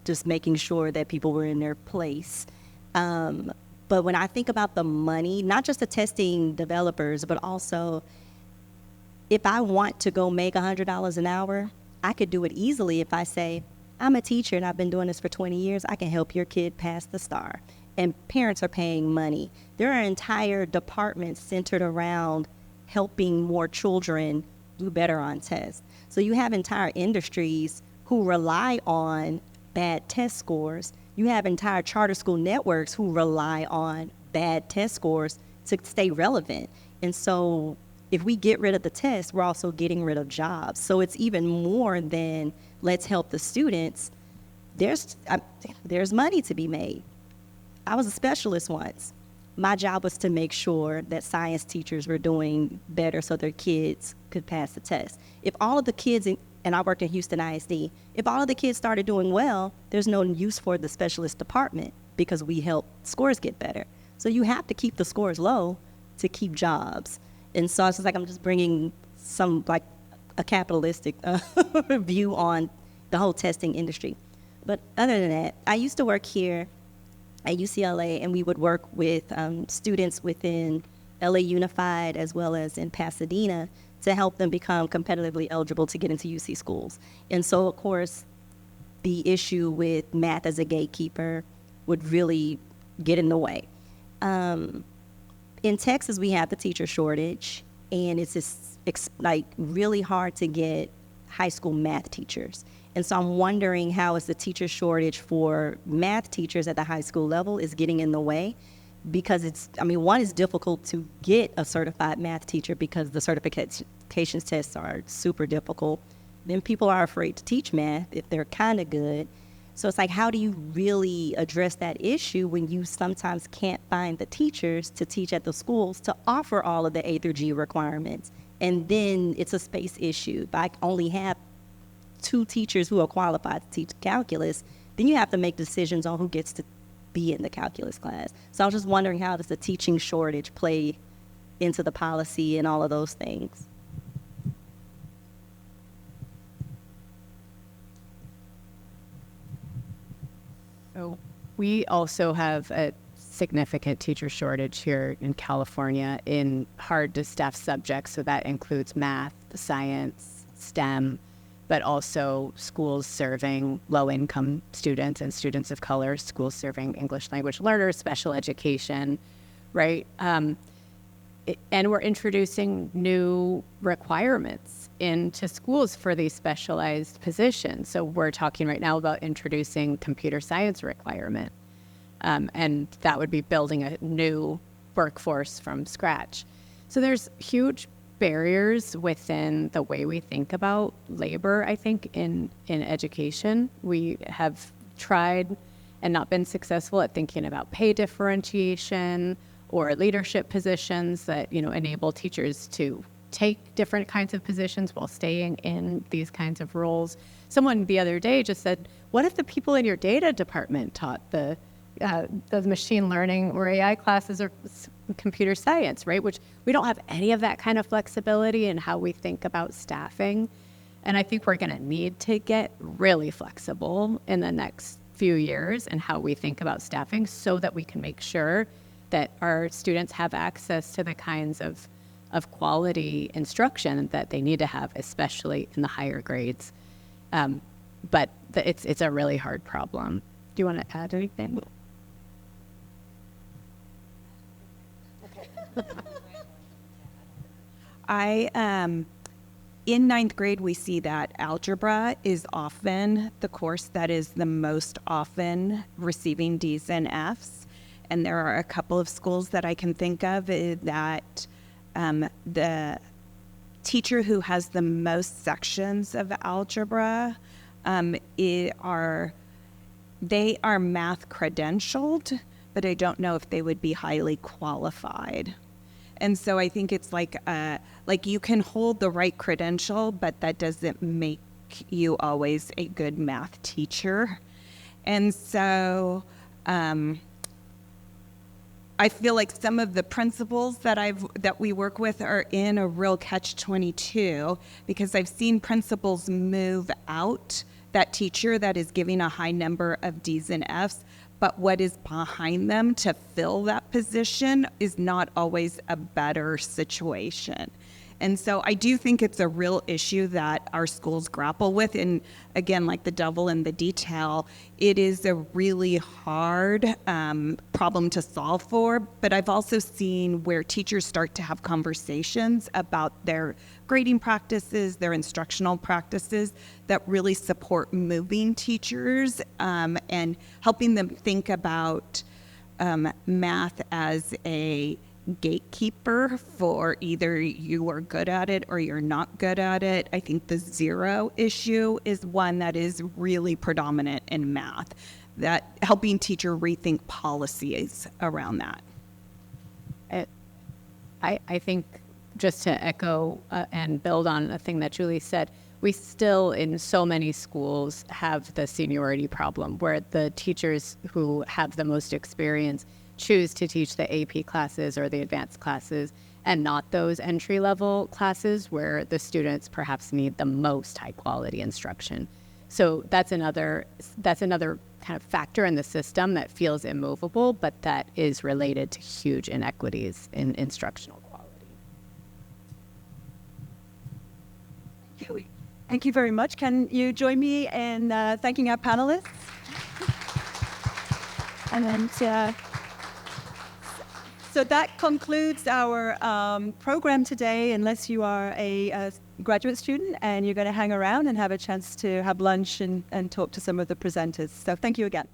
just making sure that people were in their place. But when I think about the money, not just the testing developers, but also if I want to go make $100 an hour, I could do it easily if I say, I'm a teacher and I've been doing this for 20 years. I can help your kid pass the STAR. And parents are paying money. There are entire departments centered around helping more children do better on tests. So you have entire industries who rely on bad test scores. You have entire charter school networks who rely on bad test scores to stay relevant. And so if we get rid of the test, we're also getting rid of jobs. So it's even more than let's help the students. There's money to be made. I was a specialist once. My job was to make sure that science teachers were doing better so their kids could pass the test. If all of the kids, and I worked in Houston ISD, if all of the kids started doing well, there's no use for the specialist department because we help scores get better. So you have to keep the scores low to keep jobs. And so it's just like I'm just bringing some, like, a capitalistic view on the whole testing industry. But other than that, I used to work here at UCLA, and we would work with students within LA Unified as well as in Pasadena to help them become competitively eligible to get into UC schools. And so, of course, the issue with math as a gatekeeper would really get in the way. In Texas, we have the teacher shortage, and it's just like really hard to get high school math teachers. And so I'm wondering how is the teacher shortage for math teachers at the high school level is getting in the way, because one, it's difficult to get a certified math teacher because the certifications tests are super difficult. Then people are afraid to teach math if they're kind of good. So it's like, how do you really address that issue when you sometimes can't find the teachers to teach at the schools to offer all of the A through G requirements? And then it's a space issue. If I only have 2 teachers who are qualified to teach calculus, then you have to make decisions on who gets to be in the calculus class. So I was just wondering, how does the teaching shortage play into the policy and all of those things? So we also have a significant teacher shortage here in California in hard to staff subjects. So that includes math, science, STEM, but also schools serving low-income students and students of color, schools serving English language learners, special education, right? And we're introducing new requirements into schools for these specialized positions. So we're talking right now about introducing computer science requirement, and that would be building a new workforce from scratch. So there's huge barriers within the way we think about labor, I think, in education. We have tried and not been successful at thinking about pay differentiation or leadership positions that, enable teachers to take different kinds of positions while staying in these kinds of roles. Someone the other day just said, what if the people in your data department taught the machine learning or AI classes or computer science, right? Which we don't have any of that kind of flexibility in how we think about staffing. And I think we're going to need to get really flexible in the next few years in how we think about staffing so that we can make sure that our students have access to the kinds of quality instruction that they need to have, especially in the higher grades. But it's a really hard problem. Do you want to add anything? In 9th grade, we see that algebra is often the course that is the most often receiving D's and F's. And there are a couple of schools that I can think of that the teacher who has the most sections of algebra they are math credentialed, but I don't know if they would be highly qualified. And so I think it's like you can hold the right credential, but that doesn't make you always a good math teacher. And so I feel like some of the principals that we work with are in a real catch-22, because I've seen principals move out that teacher that is giving a high number of D's and F's, but what is behind them to fill that position is not always a better situation. And so I do think it's a real issue that our schools grapple with. And again, like the devil in the detail, it is a really hard problem to solve for. But I've also seen where teachers start to have conversations about their grading practices, their instructional practices that really support moving teachers and helping them think about math as a gatekeeper for either you are good at it or you're not good at it. I think the zero issue is one that is really predominant in math, that helping teacher rethink policies around that. I think just to echo and build on a thing that Juli said, we still in so many schools have the seniority problem where the teachers who have the most experience choose to teach the AP classes or the advanced classes and not those entry-level classes where the students perhaps need the most high-quality instruction. So that's another kind of factor in the system that feels immovable, but that is related to huge inequities in instructional quality. Thank you very much. Can you join me in thanking our panelists? And then, so that concludes our program today, unless you are a graduate student and you're going to hang around and have a chance to have lunch and talk to some of the presenters. So thank you again.